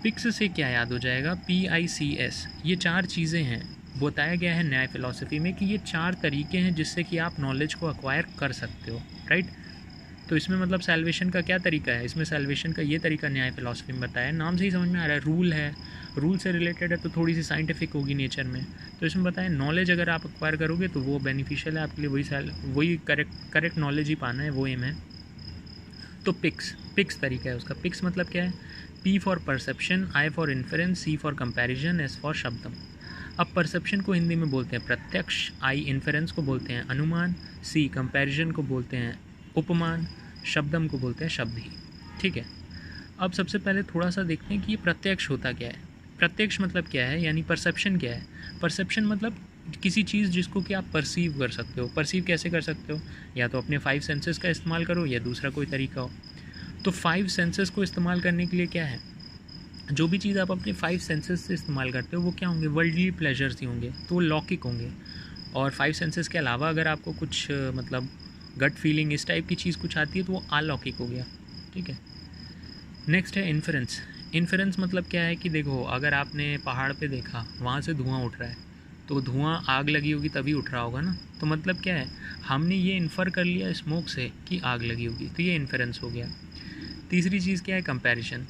पिक्स से क्या याद हो जाएगा, PICS। ये 4 चीज़ें हैं, बताया गया है न्याय फिलॉसफी में कि ये 4 तरीके हैं जिससे कि आप नॉलेज को एक्वायर कर सकते हो, राइट। तो इसमें मतलब सैल्वेशन का क्या तरीका है, इसमें सैल्वेशन का ये तरीका न्याय फिलॉसफी में बताया है, नाम से ही समझ में आ रहा है, रूल है, रूल से रिलेटेड है तो थोड़ी सी साइंटिफिक होगी नेचर में। तो इसमें बताया नॉलेज अगर आप एक्वायर करोगे तो वो बेनिफिशियल है आपके लिए, वही करेक्ट नॉलेज ही पाना है, वो एम है। तो पिक्स तरीका है उसका। पिक्स मतलब क्या है, P for perception, I for inference, C for comparison, S for shabdam. अब परसेप्शन को हिंदी में बोलते हैं प्रत्यक्ष, I इन्फरेंस को बोलते हैं अनुमान, C कंपैरिजन को बोलते हैं उपमान, शब्दम को बोलते हैं शब्द ही, ठीक है। अब सबसे पहले थोड़ा सा देखते हैं कि ये प्रत्यक्ष होता क्या है। प्रत्यक्ष मतलब क्या है, यानी परसेप्शन क्या है। परसेप्शन मतलब किसी चीज़ जिसको कि आप परसीव कर सकते हो। परसीव कैसे कर सकते हो, या तो अपने 5 सेंसेस का इस्तेमाल करो या दूसरा कोई तरीका हो। तो 5 सेंसेस को इस्तेमाल करने के लिए क्या है, जो भी चीज़ आप अपने 5 सेंसेस से इस्तेमाल करते हो वो क्या होंगे, वर्ल्डली प्लेजर्स ही होंगे, तो वो लौकिक होंगे। और 5 सेंसेस के अलावा अगर आपको कुछ मतलब गट फीलिंग इस टाइप की चीज़ कुछ आती है तो वो अलौकिक हो गया, ठीक है। नेक्स्ट है इन्फरेंस। इन्फरेंस मतलब क्या है कि देखो, अगर आपने पहाड़ पे देखा, वहाँ से धुआं उठ रहा है, तो धुआं आग लगी होगी तभी उठ रहा होगा ना। तो मतलब क्या है, हमने ये इन्फर कर लिया स्मोक से कि आग लगी होगी, तो ये इन्फरेंस हो गया। तीसरी चीज़ क्या है, कंपैरिजन।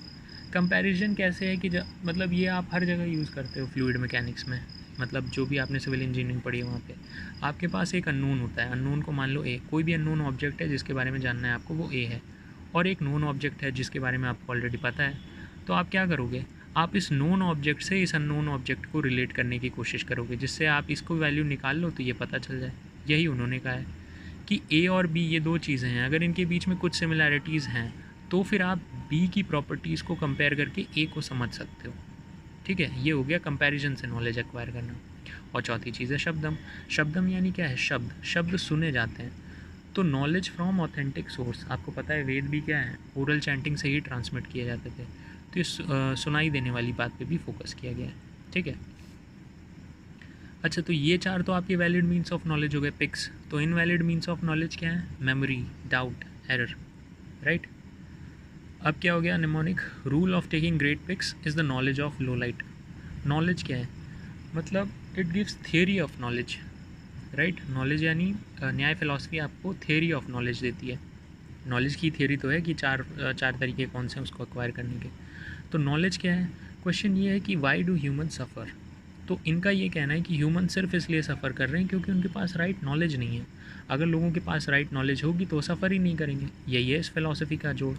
कंपैरिजन कैसे है कि मतलब ये आप हर जगह यूज़ करते हो फ्लूइड मैकेनिक्स में, मतलब जो भी आपने सिविल इंजीनियरिंग पढ़ी है वहाँ पे आपके पास एक अननोन होता है। अननोन को मान लो ए, कोई भी अननोन ऑब्जेक्ट है जिसके बारे में जानना है आपको, वो ए है। और एक नोन ऑब्जेक्ट है जिसके बारे में आपको ऑलरेडी पता है। तो आप क्या करोगे, आप इस नोन ऑब्जेक्ट से इस अननोन ऑब्जेक्ट को रिलेट करने की कोशिश करोगे, जिससे आप इसको वैल्यू निकाल लो तो ये पता चल जाए। यही उन्होंने कहा है कि ए और बी ये 2 चीज़ें हैं, अगर इनके बीच में कुछ सिमिलैरिटीज़ हैं तो फिर आप बी की प्रॉपर्टीज़ को कंपेयर करके ए को समझ सकते हो, ठीक है। ये हो गया कंपैरिजन से नॉलेज एक्वायर करना। और चौथी चीज़ है शब्दम। शब्दम यानी क्या है, शब्द सुने जाते हैं। तो नॉलेज फ्रॉम ऑथेंटिक सोर्स, आपको पता है वेद भी क्या है, ओरल चैंटिंग से ही ट्रांसमिट किए जाते थे। तो इस सुनाई देने वाली बात पे भी फोकस किया गया है, ठीक है। अच्छा, तो ये 4 तो आपके वैलिड मीन्स ऑफ नॉलेज हो गए, पिक्स। तो इनवैलिड मीन्स ऑफ नॉलेज क्या है, मेमोरी, डाउट, एरर, राइट। अब क्या हो गया, mnemonic. Rule of taking great pics is the knowledge of low light. Knowledge क्या है, मतलब it gives theory of knowledge, right. Knowledge यानी न्याय फिलॉसफी आपको थ्योरी ऑफ नॉलेज देती है। नॉलेज की थ्योरी तो है कि चार तरीके कौन से हैं उसको एक्वायर करने के। तो नॉलेज क्या है? क्वेश्चन ये है कि वाई डू ह्यूमन सफ़र। तो इनका ये कहना है कि ह्यूमन सिर्फ इसलिए सफ़र कर रहे हैं क्योंकि उनके पास राइट नॉलेज नहीं है। अगर लोगों के पास राइट नॉलेज होगी तो सफ़र ही नहीं करेंगे। यही है इस फिलॉसफी का जोड़।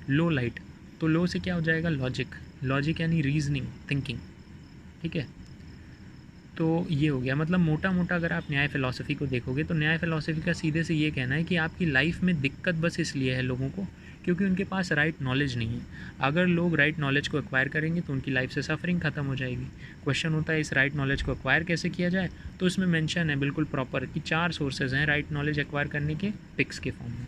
लो लाइट, तो लो से क्या हो जाएगा? लॉजिक। लॉजिक यानी रीजनिंग, थिंकिंग। ठीक है, तो ये हो गया। मतलब मोटा मोटा अगर आप न्याय फ़िलॉसफी को देखोगे तो न्याय फ़िलॉसफी का सीधे से ये कहना है कि आपकी लाइफ में दिक्कत बस इसलिए है लोगों को क्योंकि उनके पास राइट नॉलेज नहीं है। अगर लोग राइट नॉलेज को एक्वायर करेंगे तो उनकी लाइफ से सफरिंग ख़त्म हो जाएगी। क्वेश्चन होता है इस राइट नॉलेज को एक्वायर कैसे किया जाए, तो इसमें मेंशन है बिल्कुल प्रॉपर कि 4 सोर्सेज हैं राइट नॉलेज एक्वायर करने के, पिक्स के फॉर्म में।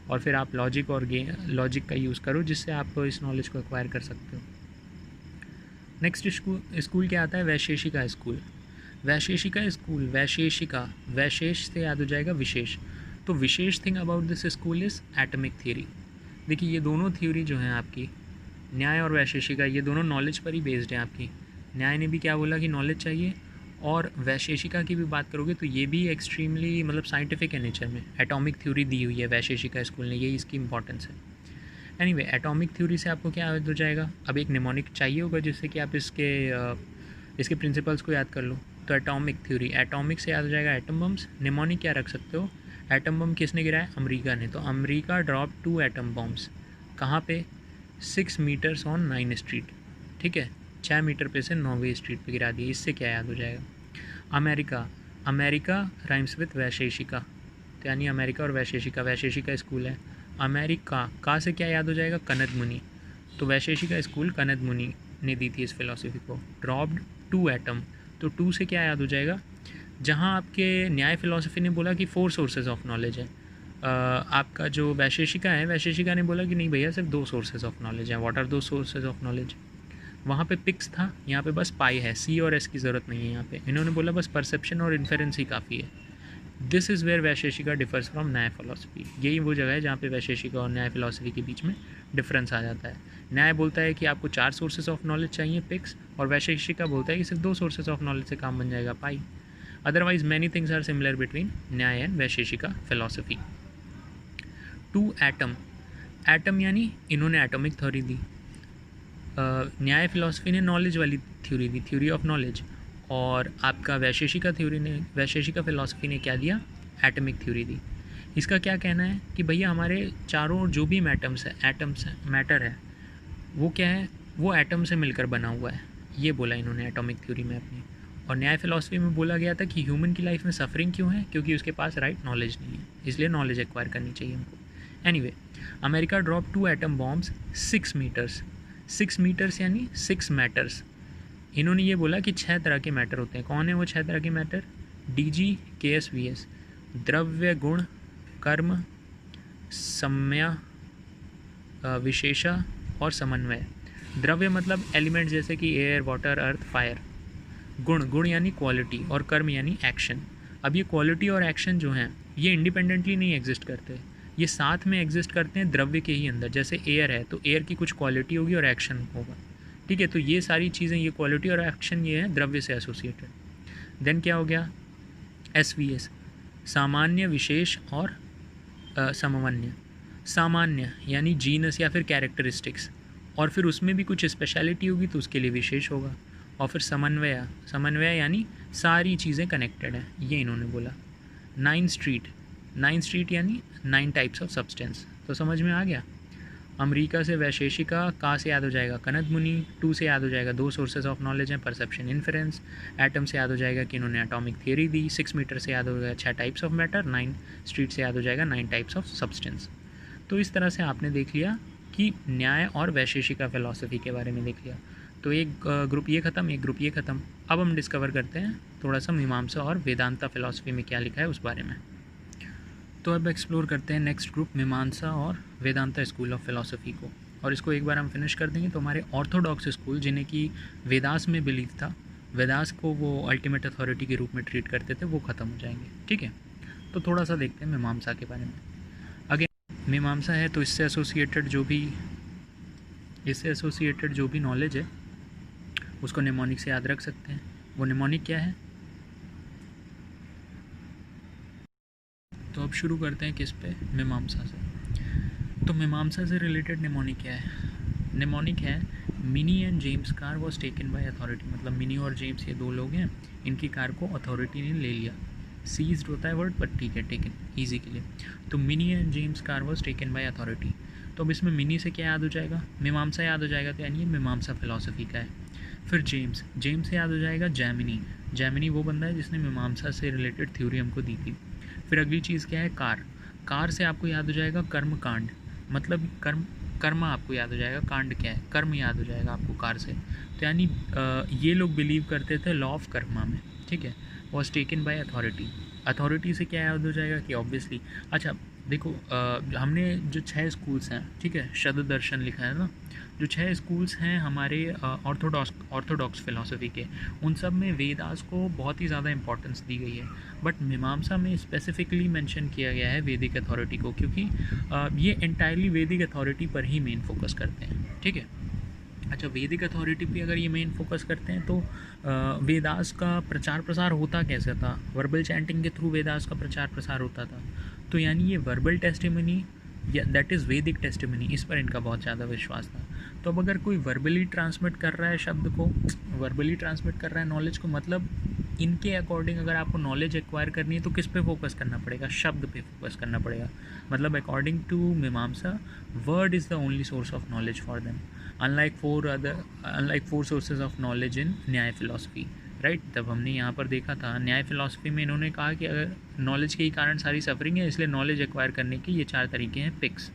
और फिर आप लॉजिक का यूज़ करो जिससे आप इस नॉलेज को एक्वायर कर सकते हो। नेक्स्ट स्कूल क्या आता है? वैशेषिका स्कूल। वैशेषिका स्कूल, वैशेष से याद हो जाएगा विशेष। तो विशेष thing about this school is atomic theory. देखिए ये दोनों थ्योरी जो हैं आपकी, न्याय और वैशेषिका, ये दोनों नॉलेज पर ही बेस्ड हैं आपकी। न्याय ने भी क्या बोला कि नॉलेज चाहिए, और वैशेषिका की भी बात करोगे तो ये भी एक्सट्रीमली मतलब साइंटिफिक है नेचर में। एटॉमिक थ्योरी दी हुई है वैशेषिका स्कूल ने, यही इसकी इंपॉर्टेंस है। एनीवे एटॉमिक थ्योरी से आपको क्या याद हो जाएगा? अब एक निमोनिक चाहिए होगा जिससे कि आप इसके प्रिंसिपल्स को याद कर लो। तो एटॉमिक थ्योरी, एटॉमिक से याद हो जाएगा एटम बम्स। निमोनिक क्या रख सकते हो? एटम बम किसने गिराया? अमेरिका ने। तो अमेरिका ड्रॉप 2 एटम बम्स। कहाँ पे? 6 मीटर्स ऑन 9 स्ट्रीट। ठीक है, 6 मीटर पे से 9वीं स्ट्रीट पे गिरा दिया। इससे क्या याद हो जाएगा? America, America rhymes with Vaisheshika, तो यानी अमेरिका और वैशेषिका स्कूल है। अमेरिका का से क्या याद हो जाएगा? कनद मुनि। तो वैशेषिका स्कूल कनद मुनि ने दी थी इस फिलॉसफी को। ड्रॉप्ड 2 एटम, तो 2 से क्या याद हो जाएगा? जहाँ आपके न्याय फिलॉसफी ने बोला कि 4 सोर्सेज ऑफ नॉलेज है, आपका जो वैशेषिका है, वैशेषिका ने बोला कि नहीं भैया सिर्फ 2 सोर्सेज ऑफ नॉलेज हैं। What are 2 sources of knowledge? वहाँ पे पिक्स था, यहाँ पे बस पाई है, सी और एस की ज़रूरत नहीं है यहाँ पे। इन्होंने बोला बस परसेप्शन और इन्फेरेंस ही काफ़ी है। This is where Vaisheshika differs from Nyaya philosophy. यही वो जगह है जहाँ पे वैशेषिका और न्याय फिलॉसफी के बीच में डिफरेंस आ जाता है। न्याय बोलता है कि आपको 4 सोर्सेज ऑफ नॉलेज चाहिए, पिक्स, और वैशेषिका बोलता है कि सिर्फ 2 सोर्सेज ऑफ नॉलेज से काम बन जाएगा, पाई। Otherwise many things are similar between Nyaya and Vaisheshika philosophy. 2 atom, atom यानी इन्होंने एटॉमिक थ्योरी दी, न्याय फिलॉसफी ने नॉलेज वाली theory the, theory of knowledge. और आपका वैशेषिका फिलॉसफी ने क्या दिया? एटॉमिक थ्योरी दी। इसका क्या कहना है कि भैया हमारे चारों जो भी एटम्स है, मैटर है, वो क्या है? वो एटम से मिलकर बना हुआ है। ये बोला इन्होंने एटॉमिक थ्योरी में अपनी। और न्याय फिलॉसफी में बोला गया था कि ह्यूमन की लाइफ में सफरिंग क्यों है? क्योंकि उसके पास राइट नॉलेज नहीं है, इसलिए नॉलेज एक्वायर करनी चाहिए हमको। Anyway, America drop 2 atom bombs 6 metres. 6 metres यानी 6 मैटर्स। इन्होंने ये बोला कि 6 तरह के मैटर होते हैं। कौन है वो 6 तरह के मैटर? DG, KS, VS। द्रव्य, गुण, कर्म, सम्या, विशेषा और समन्वय। द्रव्य मतलब एलिमेंट जैसे कि एयर, वाटर, अर्थ, फायर। गुण यानी क्वालिटी, और कर्म यानी एक्शन। अब ये क्वालिटी और एक्शन जो हैं ये इंडिपेंडेंटली नहीं एग्जिस्ट करते, ये साथ में एग्जिस्ट करते हैं द्रव्य के ही अंदर। जैसे एयर है तो एयर की कुछ क्वालिटी होगी और एक्शन होगा। ठीक है, तो ये सारी चीज़ें, ये क्वालिटी और एक्शन, ये है द्रव्य से एसोसिएटेड। देन क्या हो गया? SVS, सामान्य, विशेष और समवन्य। सामान्य यानी जीनस या फिर कैरेक्टरिस्टिक्स, और फिर उसमें भी कुछ स्पेशलिटी होगी तो उसके लिए विशेष होगा। और फिर समन्वय यानी सारी चीज़ें कनेक्टेड हैं, ये इन्होंने बोला। 9 स्ट्रीट यानी 9 टाइप्स ऑफ सब्सटेंस। तो समझ में आ गया? अमेरिका से वैशेषिका, का से याद हो जाएगा कनद मुनि, 2 से याद हो जाएगा 2 सोर्सेज ऑफ नॉलेज हैं, परसेप्शन, इन्फेरेंस। एटम से याद हो जाएगा कि इन्होंने एटॉमिक थ्योरी दी। 6 मीटर से याद हो जाएगा 6 टाइप्स ऑफ मैटर। 9 स्ट्रीट से याद हो जाएगा 9 टाइप्स ऑफ सब्सटेंस। तो इस तरह से आपने देख लिया कि न्याय और वैशेषिका फिलॉसफी के बारे में देख लिया। तो एक ग्रुप ये ख़त्म, एक ग्रुप ये ख़त्म। अब हम डिस्कवर करते हैं थोड़ा सा मीमांसा और वेदांता फिलॉसफी में क्या लिखा है उस बारे में। तो अब एक्सप्लोर करते हैं नेक्स्ट ग्रुप, मीमांसा और वेदांता स्कूल ऑफ फिलॉसफी को। और इसको एक बार हम फिनिश कर देंगे तो हमारे ऑर्थोडॉक्स स्कूल, जिन्हें कि वेदास में बिलीव था, वेदास को वो अल्टीमेट अथॉरिटी के रूप में ट्रीट करते थे, वो ख़त्म हो जाएंगे। ठीक है, तो थोड़ा सा देखते हैं मीमांसा के बारे में। अगेन मीमांसा है तो इससे एसोसिएटेड जो भी नॉलेज है उसको निमोनिक से याद रख सकते हैं। वो निमोनिक क्या है? अब शुरू करते हैं किस पे, मीमांसा से। तो मीमांसा से रिलेटेड निमोनिक क्या है? निमोनिक है mini and James car was taken by authority, मतलब मिनी और जेम्स ये दो लोग हैं, इनकी कार को अथॉरिटी ने ले लिया। सीज्ड होता है वर्ड, पर ठीक है, टेकन ईजी के लिए। तो mini and James car was taken by authority. तो अब इसमें मिनी से क्या याद हो जाएगा? मीमांसा याद हो जाएगा, तो यानी ये मीमांसा फिलॉसफी का है। फिर जेम्स, जेम्स से याद हो जाएगा जैमिनी। जैमिनी वो बंदा है जिसने मीमांसा से रिलेटेड थ्योरी हमको दी थी। फिर अगली चीज़ क्या है? कार। कार से आपको याद हो जाएगा कर्म कांड, मतलब कर्म आपको याद हो जाएगा, कांड क्या है? कर्म याद हो जाएगा आपको कार से। तो यानी ये लोग बिलीव करते थे लॉ ऑफ कर्मा में, ठीक है। Was taken by authority. Authority से क्या याद हो जाएगा कि ऑब्वियसली, अच्छा देखो हमने जो 6 स्कूल्स हैं, ठीक है, शब्द दर्शन लिखा है ना, जो 6 स्कूल्स हैं हमारे ऑर्थोडॉक्स फिलॉसफी के, उन सब में वेदास को बहुत ही ज़्यादा इंपॉर्टेंस दी गई है। बट मीमांसा में स्पेसिफिकली मेंशन किया गया है वैदिक अथॉरिटी को, क्योंकि ये एंटायरली वैदिक अथॉरिटी पर ही मेन फोकस करते हैं, ठीक है। अच्छा, वैदिक अथॉरिटी पे अगर ये मेन फोकस करते हैं तो वेदास का प्रचार प्रसार होता कैसे था? वर्बल चैंटिंग के थ्रू वेदास का प्रचार प्रसार होता था। तो यानी ये वर्बल टेस्टिमनी या दैट इज़ वैदिक टेस्टिमनी, इस पर इनका बहुत ज़्यादा विश्वास था। तो अब अगर कोई वर्बली ट्रांसमिट कर रहा है शब्द को, वर्बली ट्रांसमिट कर रहा है नॉलेज को, मतलब इनके अकॉर्डिंग अगर आपको नॉलेज एक्वायर करनी है तो किस पे फोकस करना पड़ेगा? शब्द पे फोकस करना पड़ेगा। मतलब अकॉर्डिंग टू मीमांसा, word is the only source of knowledge for them, unlike four sources of knowledge in न्याय फिलॉसफी, राइट। तब हमने यहाँ पर देखा था न्याय फिलॉसफी में इन्होंने कहा कि अगर नॉलेज के ही कारण सारी सफरिंग है, इसलिए नॉलेज एक्वायर करने के ये 4 तरीके हैं फिक्स।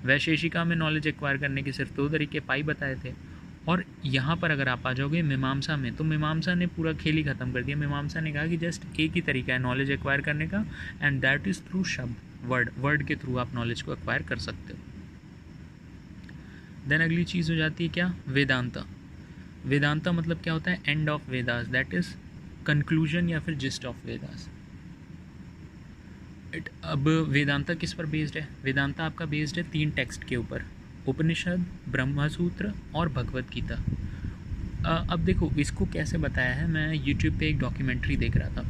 वैशेषिका में नॉलेज एक्वायर करने के सिर्फ 2 तरीके पाई बताए थे। और यहाँ पर अगर आप आ जाओगे मीमांसा में, तो मीमांसा ने पूरा खेल ही ख़त्म कर दिया। मीमांसा ने कहा कि जस्ट एक ही तरीका है नॉलेज एक्वायर करने का, एंड दैट इज़ थ्रू शब्द, वर्ड के थ्रू आप नॉलेज को एक्वायर कर सकते हो। देन अगली चीज़ हो जाती है क्या? वेदांता। वेदांता मतलब क्या होता है? End of Vedas, that is conclusion या फिर जिस्ट ऑफ वेदास। अब वेदांता किस पर बेस्ड है? वेदांता आपका बेस्ड है 3 टेक्स्ट के ऊपर, उपनिषद, ब्रह्मसूत्र और भगवत गीता। अब देखो इसको कैसे बताया है, मैं यूट्यूब पे एक डॉक्यूमेंट्री देख रहा था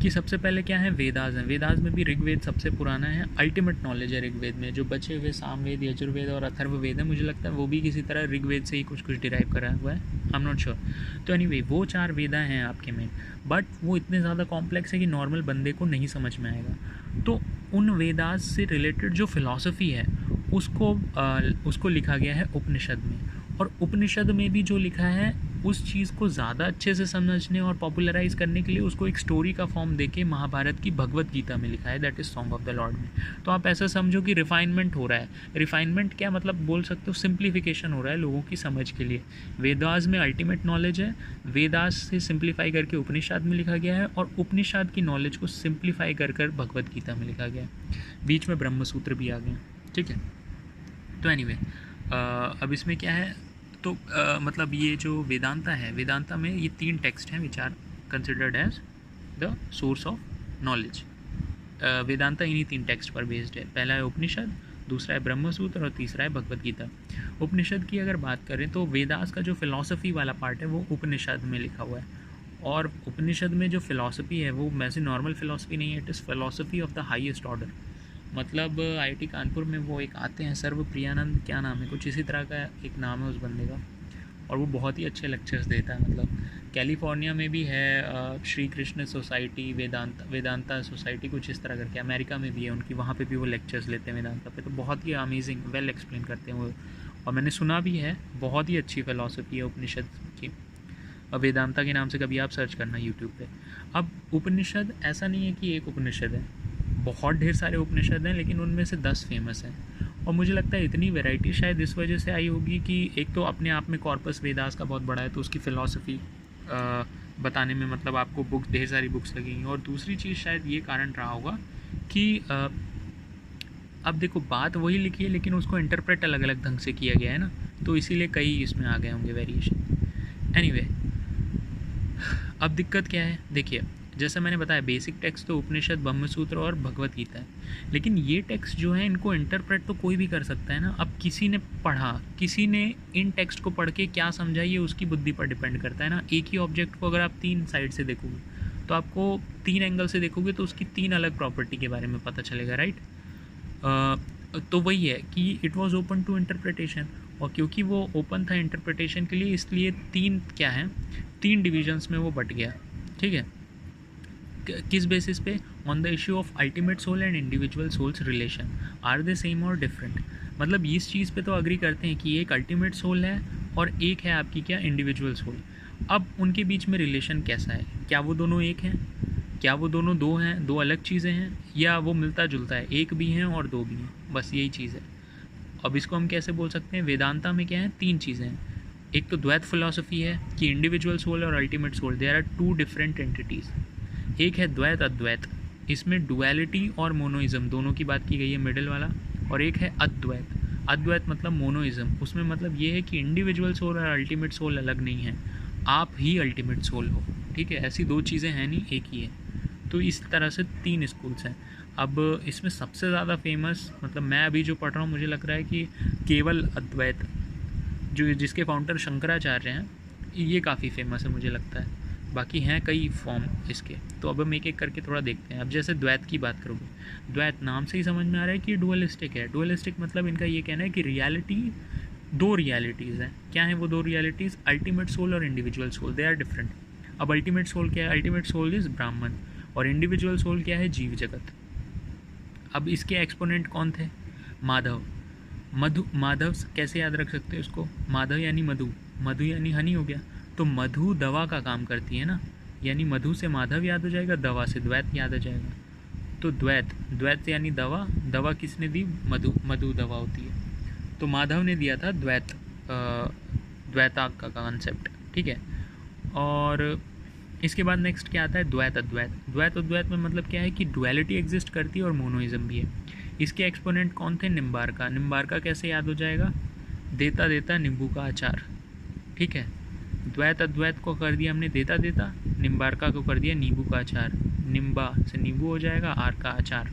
कि सबसे पहले क्या है, वेदास है। वेदास में भी ऋग्वेद सबसे पुराना है, अल्टीमेट नॉलेज है ऋग्वेद में। जो बचे हुए सामवेद, यजुर्वेद और अथर्ववेद है, मुझे लगता है वो भी किसी तरह ऋग्वेद से ही कुछ डिराइव करा हुआ है, आई एम नॉट श्योर। तो एनीवे वो 4 वेदा हैं आपके में, बट वो इतने ज़्यादा कॉम्प्लेक्स है कि नॉर्मल बंदे को नहीं समझ में आएगा। तो उन वेदास से रिलेटेड जो फिलॉसफी है उसको लिखा गया है उपनिषद में, और उपनिषद में भी जो लिखा है उस चीज़ को ज़्यादा अच्छे से समझने और पॉपुलराइज करने के लिए उसको एक स्टोरी का फॉर्म देके महाभारत की भगवत गीता में लिखा है, that is song of the Lord में। तो आप ऐसा समझो कि रिफाइनमेंट हो रहा है। रिफाइनमेंट क्या मतलब बोल सकते हो, सिंप्लीफिकेशन हो रहा है लोगों की समझ के लिए। वेदास में अल्टीमेट नॉलेज है, वेदास से सिंप्लीफाई करके उपनिषद में लिखा गया है, और उपनिषद की नॉलेज को सिंप्लीफाई कर भगवत गीता में लिखा गया है। बीच में ब्रह्मसूत्र भी आ गए, ठीक है। तो एनीवे अब इसमें क्या है, तो मतलब ये जो वेदांता है, वेदांता में ये 3 टेक्स्ट हैं which are considered as the source of knowledge. Vedanta इन्हीं 3 टेक्स्ट पर बेस्ड है। पहला है उपनिषद, दूसरा है ब्रह्मसूत्र और तीसरा है भगवत गीता। उपनिषद की अगर बात करें तो वेदास का जो फिलॉसफी वाला पार्ट है वो उपनिषद में लिखा हुआ है, और उपनिषद में जो फिलॉसफी है वो वैसे नॉर्मल फिलॉसफी नहीं है, it is philosophy of the highest order. मतलब आईआईटी कानपुर में वो एक आते हैं सर्वप्रियानंद, क्या नाम है, कुछ इसी तरह का एक नाम है उस बंदे का, और वो बहुत ही अच्छे लेक्चर्स देता है। मतलब कैलिफोर्निया में भी है श्री कृष्ण सोसाइटी, वेदांता सोसाइटी कुछ इस तरह करके, अमेरिका में भी है उनकी, वहाँ पे भी वो लेक्चर्स लेते हैं वेदांता पे। तो बहुत ही अमेजिंग वेल एक्सप्लेन करते हैं वो, और मैंने सुना भी है, बहुत ही अच्छी फ़िलॉसफी है उपनिषद की। अब वेदांता के नाम से कभी आप सर्च करना यूट्यूब पे। अब उपनिषद ऐसा नहीं है कि एक उपनिषद है, बहुत ढेर सारे उपनिषद हैं, लेकिन उनमें से 10 फेमस हैं। और मुझे लगता है इतनी वैरायटी शायद इस वजह से आई होगी कि एक तो अपने आप में कॉर्पस वेदास का बहुत बड़ा है, तो उसकी फ़िलॉसफी बताने में मतलब आपको बुक्स, ढेर सारी बुक्स लगेंगी। और दूसरी चीज़ शायद ये कारण रहा होगा कि अब देखो बात वही लिखी है लेकिन उसको इंटरप्रेट अलग अलग ढंग से किया गया है ना, तो इसीलिए कई इसमें आ गए होंगे वेरिएशन। एनीवे अब दिक्कत क्या है, देखिए जैसे मैंने बताया बेसिक टेक्स्ट तो उपनिषद, ब्रह्मसूत्र और भगवत गीता है, लेकिन ये टेक्स्ट जो है इनको इंटरप्रेट तो कोई भी कर सकता है ना। अब किसी ने पढ़ा, किसी ने इन टेक्स्ट को पढ़ के क्या समझा, ये उसकी बुद्धि पर डिपेंड करता है ना। एक ही ऑब्जेक्ट को अगर आप 3 साइड से देखोगे तो आपको 3 एंगल से देखोगे तो उसकी 3 अलग प्रॉपर्टी के बारे में पता चलेगा, राइट। तो वही है कि it was open to interpretation, और क्योंकि वो ओपन था इंटरप्रिटेशन के लिए, इसलिए 3 क्या है, 3 डिविजन्स में वो बट गया, ठीक है। किस बेसिस पे? On the issue of ultimate soul and individual souls relation, are they same और डिफरेंट। मतलब इस चीज़ पे तो अग्री करते हैं कि एक अल्टीमेट सोल है और एक है आपकी क्या, इंडिविजुअल सोल। अब उनके बीच में रिलेशन कैसा है, क्या वो दोनों एक हैं, क्या वो दोनों दो हैं, दो अलग चीज़ें हैं, या वो मिलता जुलता है, एक भी हैं और दो भी हैं, बस यही चीज़ है। अब इसको हम कैसे बोल सकते हैं, वेदांता में क्या है, 3 चीज़ें हैं। एक तो द्वैत फिलॉसफी है कि इंडिविजुअल सोल और ultimate soul there are 2 different entities. एक है द्वैत अद्वैत, इसमें डुअलिटी और मोनोइज्म दोनों की बात की गई है, मिडिल वाला। और एक है अद्वैत, अद्वैत मतलब मोनोइज्म, उसमें मतलब ये है कि इंडिविजुअल सोल और अल्टीमेट सोल अलग नहीं है, आप ही अल्टीमेट सोल हो, ठीक है। ऐसी 2 चीज़ें हैं नहीं, एक ही है। तो इस तरह से 3 स्कूल्स हैं। अब इसमें सबसे ज़्यादा फेमस, मतलब मैं अभी जो पढ़ रहा हूँ मुझे लग रहा है कि केवल अद्वैत, जो जिसके फाउंडर शंकराचार्य हैं, ये काफ़ी फेमस है मुझे लगता है। बाकी हैं कई फॉर्म इसके, तो अब हम एक एक करके थोड़ा देखते हैं। अब जैसे द्वैत की बात करोगे, द्वैत नाम से ही समझ में आ रहा है कि डुअलिस्टिक है। डुअलिस्टिक मतलब इनका ये कहना है कि रियलिटी, 2 रियलिटीज़ हैं। क्या हैं वो 2 रियलिटीज़? अल्टीमेट सोल और individual soul, they are different. अब अल्टीमेट सोल क्या है? अल्टीमेट सोल इज़ ब्राह्मण, और इंडिविजुअल सोल क्या है? जीव जगत। अब इसके एक्सपोनेंट कौन थे? माधव। माधव कैसे याद रख सकते हैं उसको? माधव यानी मधु, मधु यानी हनी हो गया, तो मधु दवा का काम करती है ना, यानी मधु से माधव याद हो जाएगा, दवा से द्वैत याद हो जाएगा। तो द्वैत, द्वैत यानी दवा, दवा किसने दी? मधु, मधु दवा होती है। तो माधव ने दिया था द्वैत, द्वैताग का कॉन्सेप्ट, ठीक है। और इसके बाद नेक्स्ट क्या आता है? द्वैत अद्वैत। द्वैत अद्वैत में मतलब क्या है कि डुअलिटी एग्जिस्ट करती है और मोनोइज्म भी है। इसके एक्सपोनेंट कौन थे? निम्बार्का। निम्बार्का कैसे याद हो जाएगा? देता देता नींबू का अचार, ठीक है। द्वैत अद्वैत को कर दिया हमने देता देता, निम्बार्का को कर दिया नींबू का अचार। निम्बा से नींबू हो जाएगा, आर का अचार,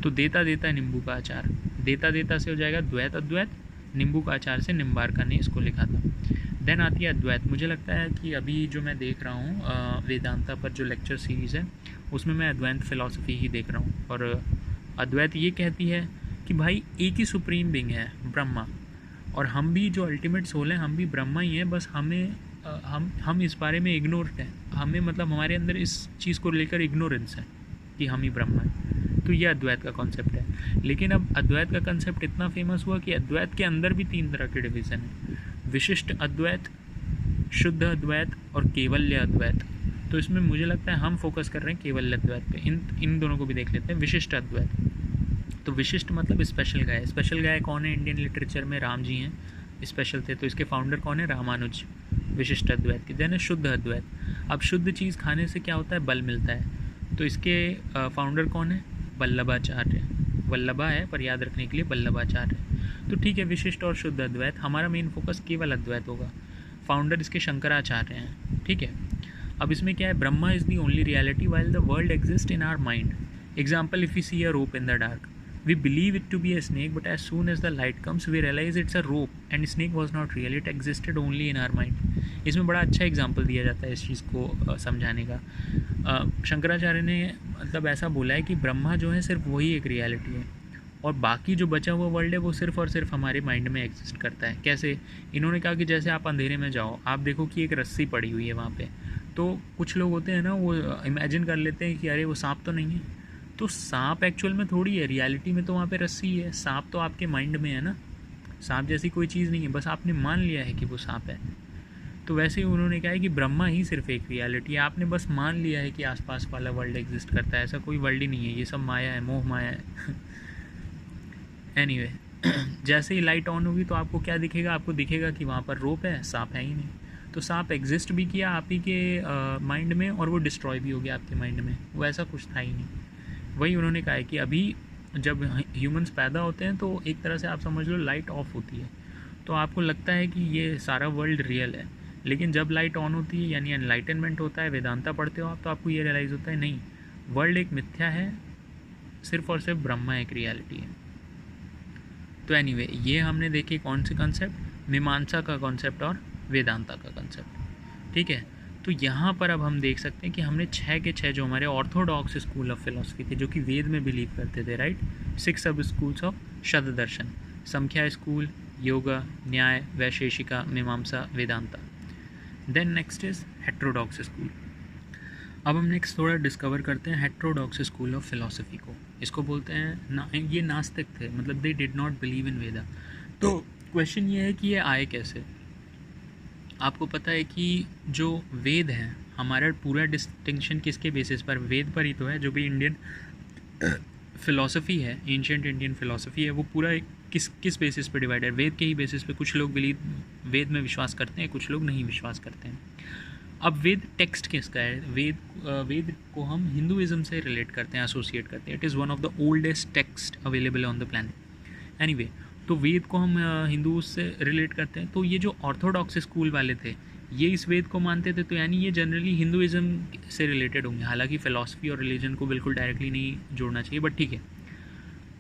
तो देता देता नींबू का अचार, देता देता से हो जाएगा द्वैत अद्वैत, नींबू का अचार से निम्बार्का ने इसको लिखा था। देन आती है अद्वैत। मुझे लगता है कि अभी जो मैं देख रहा हूँ वेदांता पर जो लेक्चर सीरीज़ है, उसमें मैं अद्वैत फिलॉसफी ही देख रहा हूँ। और अद्वैत ये कहती है कि भाई एक ही सुप्रीम बीइंग है, ब्रह्मा, और हम भी जो अल्टीमेट सोल हैं, हम भी ब्रह्मा ही हैं, बस हमें हम इस बारे में इग्नोर हैं, हमें मतलब हमारे अंदर इस चीज़ को लेकर इग्नोरेंस है कि हम ही ब्रह्मा हैं। तो ये अद्वैत का कॉन्सेप्ट है। लेकिन अब अद्वैत का कॉन्सेप्ट इतना फेमस हुआ कि अद्वैत के अंदर भी 3 तरह के डिवीज़न हैं, विशिष्ट अद्वैत, शुद्ध अद्वैत और केवल्य अद्वैत। तो इसमें मुझे लगता है हम फोकस कर रहे हैं केवल्य अद्वैत पे। इन दोनों को भी देख लेते हैं। विशिष्ट अद्वैत, तो विशिष्ट मतलब स्पेशल गाय। स्पेशल गाय कौन है इंडियन लिटरेचर में? राम जी हैं, स्पेशल थे, तो इसके फाउंडर कौन है? रामानुज, विशिष्ट अद्वैत के। देन है शुद्ध अद्वैत। अब शुद्ध चीज़ खाने से क्या होता है? बल मिलता है, तो इसके फाउंडर कौन है? वल्लभाचार्य। वल्लभा है पर याद रखने के लिए वल्लभाचार्य। तो ठीक है, विशिष्ट और शुद्ध अद्वैत। हमारा मेन फोकस केवल अद्वैत होगा। फाउंडर इसके शंकराचार्य हैं, ठीक है। अब इसमें क्या है? Brahma is the only reality while the world exist in our mind. Example, if you see a rope in the dark, we believe it to be a snake, but as soon as the light comes we realize it's a rope and snake was not real, it existed only in our mind। इसमें बड़ा अच्छा example दिया जाता है इस चीज़ को समझाने का। शंकराचार्य ने मतलब ऐसा बोला है कि ब्रह्मा जो है सिर्फ वही एक रियलिटी है, और बाकी जो बचा हुआ वर्ल्ड है वो सिर्फ और सिर्फ हमारे माइंड में एग्जिस्ट करता है। कैसे? इन्होंने कहा कि जैसे आप अंधेरे में जाओ, आप देखो कि एक रस्सी पड़ी हुई है वहाँ पे, तो कुछ लोग होते हैं ना, वो इमेजिन कर लेते हैं कि अरे वो सांप तो नहीं है। तो सांप एक्चुअल में थोड़ी है, रियलिटी में तो वहाँ पे रस्सी है। सांप तो आपके माइंड में है ना, सांप जैसी कोई चीज़ नहीं है, बस आपने मान लिया है कि वो सांप है। तो वैसे ही उन्होंने कहा है कि ब्रह्मा ही सिर्फ एक रियलिटी है, आपने बस मान लिया है कि आसपास वाला वर्ल्ड एग्जिस्ट करता है, ऐसा कोई वर्ल्ड ही नहीं है, ये सब माया है, मोह माया है। एनीवे, जैसे ही लाइट ऑन होगी तो आपको क्या दिखेगा? आपको दिखेगा कि वहाँ पर रोप है, सांप है ही नहीं। तो सांप एग्जिस्ट भी किया आप ही के माइंड में, और वो डिस्ट्रॉय भी हो गया आपके माइंड में, वो ऐसा कुछ था ही नहीं। वही उन्होंने कहा है कि अभी जब ह्यूमंस पैदा होते हैं तो एक तरह से आप समझ लो लाइट ऑफ होती है, तो आपको लगता है कि ये सारा वर्ल्ड रियल है। लेकिन जब लाइट ऑन होती है यानी एनलाइटनमेंट होता है, वेदांता पढ़ते हो आप, तो आपको ये रियलाइज़ होता है नहीं, वर्ल्ड एक मिथ्या है, सिर्फ और सिर्फ ब्रह्मा एक रियलिटी है। तो एनीवे, ये हमने देखे कौन से कॉन्सेप्ट? मीमांसा का कॉन्सेप्ट और वेदांता का कॉन्सेप्ट, ठीक है। तो यहाँ पर अब हम देख सकते हैं कि हमने 6 के 6 जो हमारे ऑर्थोडॉक्स स्कूल ऑफ फिलोसफी थे, जो कि वेद में बिलीव करते थे, राइट, 6 सब स्कूल्स ऑफ शब्द दर्शन, संख्या school, yoga, Nyaya, Vaisheshika, Mimamsa, Vedanta. Then next is heterodox school. अब हम नेक्स्ट थोड़ा डिस्कवर करते हैं हेट्रोडॉक्स स्कूल ऑफ फिलोसफी को। इसको बोलते हैं ना, ये नास्तिक थे, मतलब they did not believe in Veda. तो क्वेश्चन ये है कि ये आए कैसे। आपको पता है कि जो वेद हैं, हमारा पूरा डिस्टिंक्शन किसके बेसिस पर, वेद पर ही तो है। जो भी इंडियन फिलॉसफी है, एंशिएंट इंडियन फिलॉसफी है, वो पूरा किस बेसिस पे डिवाइड है, वेद के ही बेसिस पे। कुछ लोग वेद में विश्वास करते हैं, कुछ लोग नहीं विश्वास करते हैं। अब वेद टेक्स्ट किसका है, वेद को हम हिंदुइज्म से रिलेट करते हैं, एसोसिएट करते हैं। It is one of the oldest text available on the planet. Anyway, तो वेद को हम हिंदू से रिलेट करते हैं। तो ये जो ऑर्थोडॉक्स स्कूल वाले थे, ये इस वेद को मानते थे, तो यानी ये जनरली हिंदुइज्म से रिलेटेड होंगे। हालांकि फिलॉसफी और रिलीजन को बिल्कुल डायरेक्टली नहीं जोड़ना चाहिए, बट ठीक है।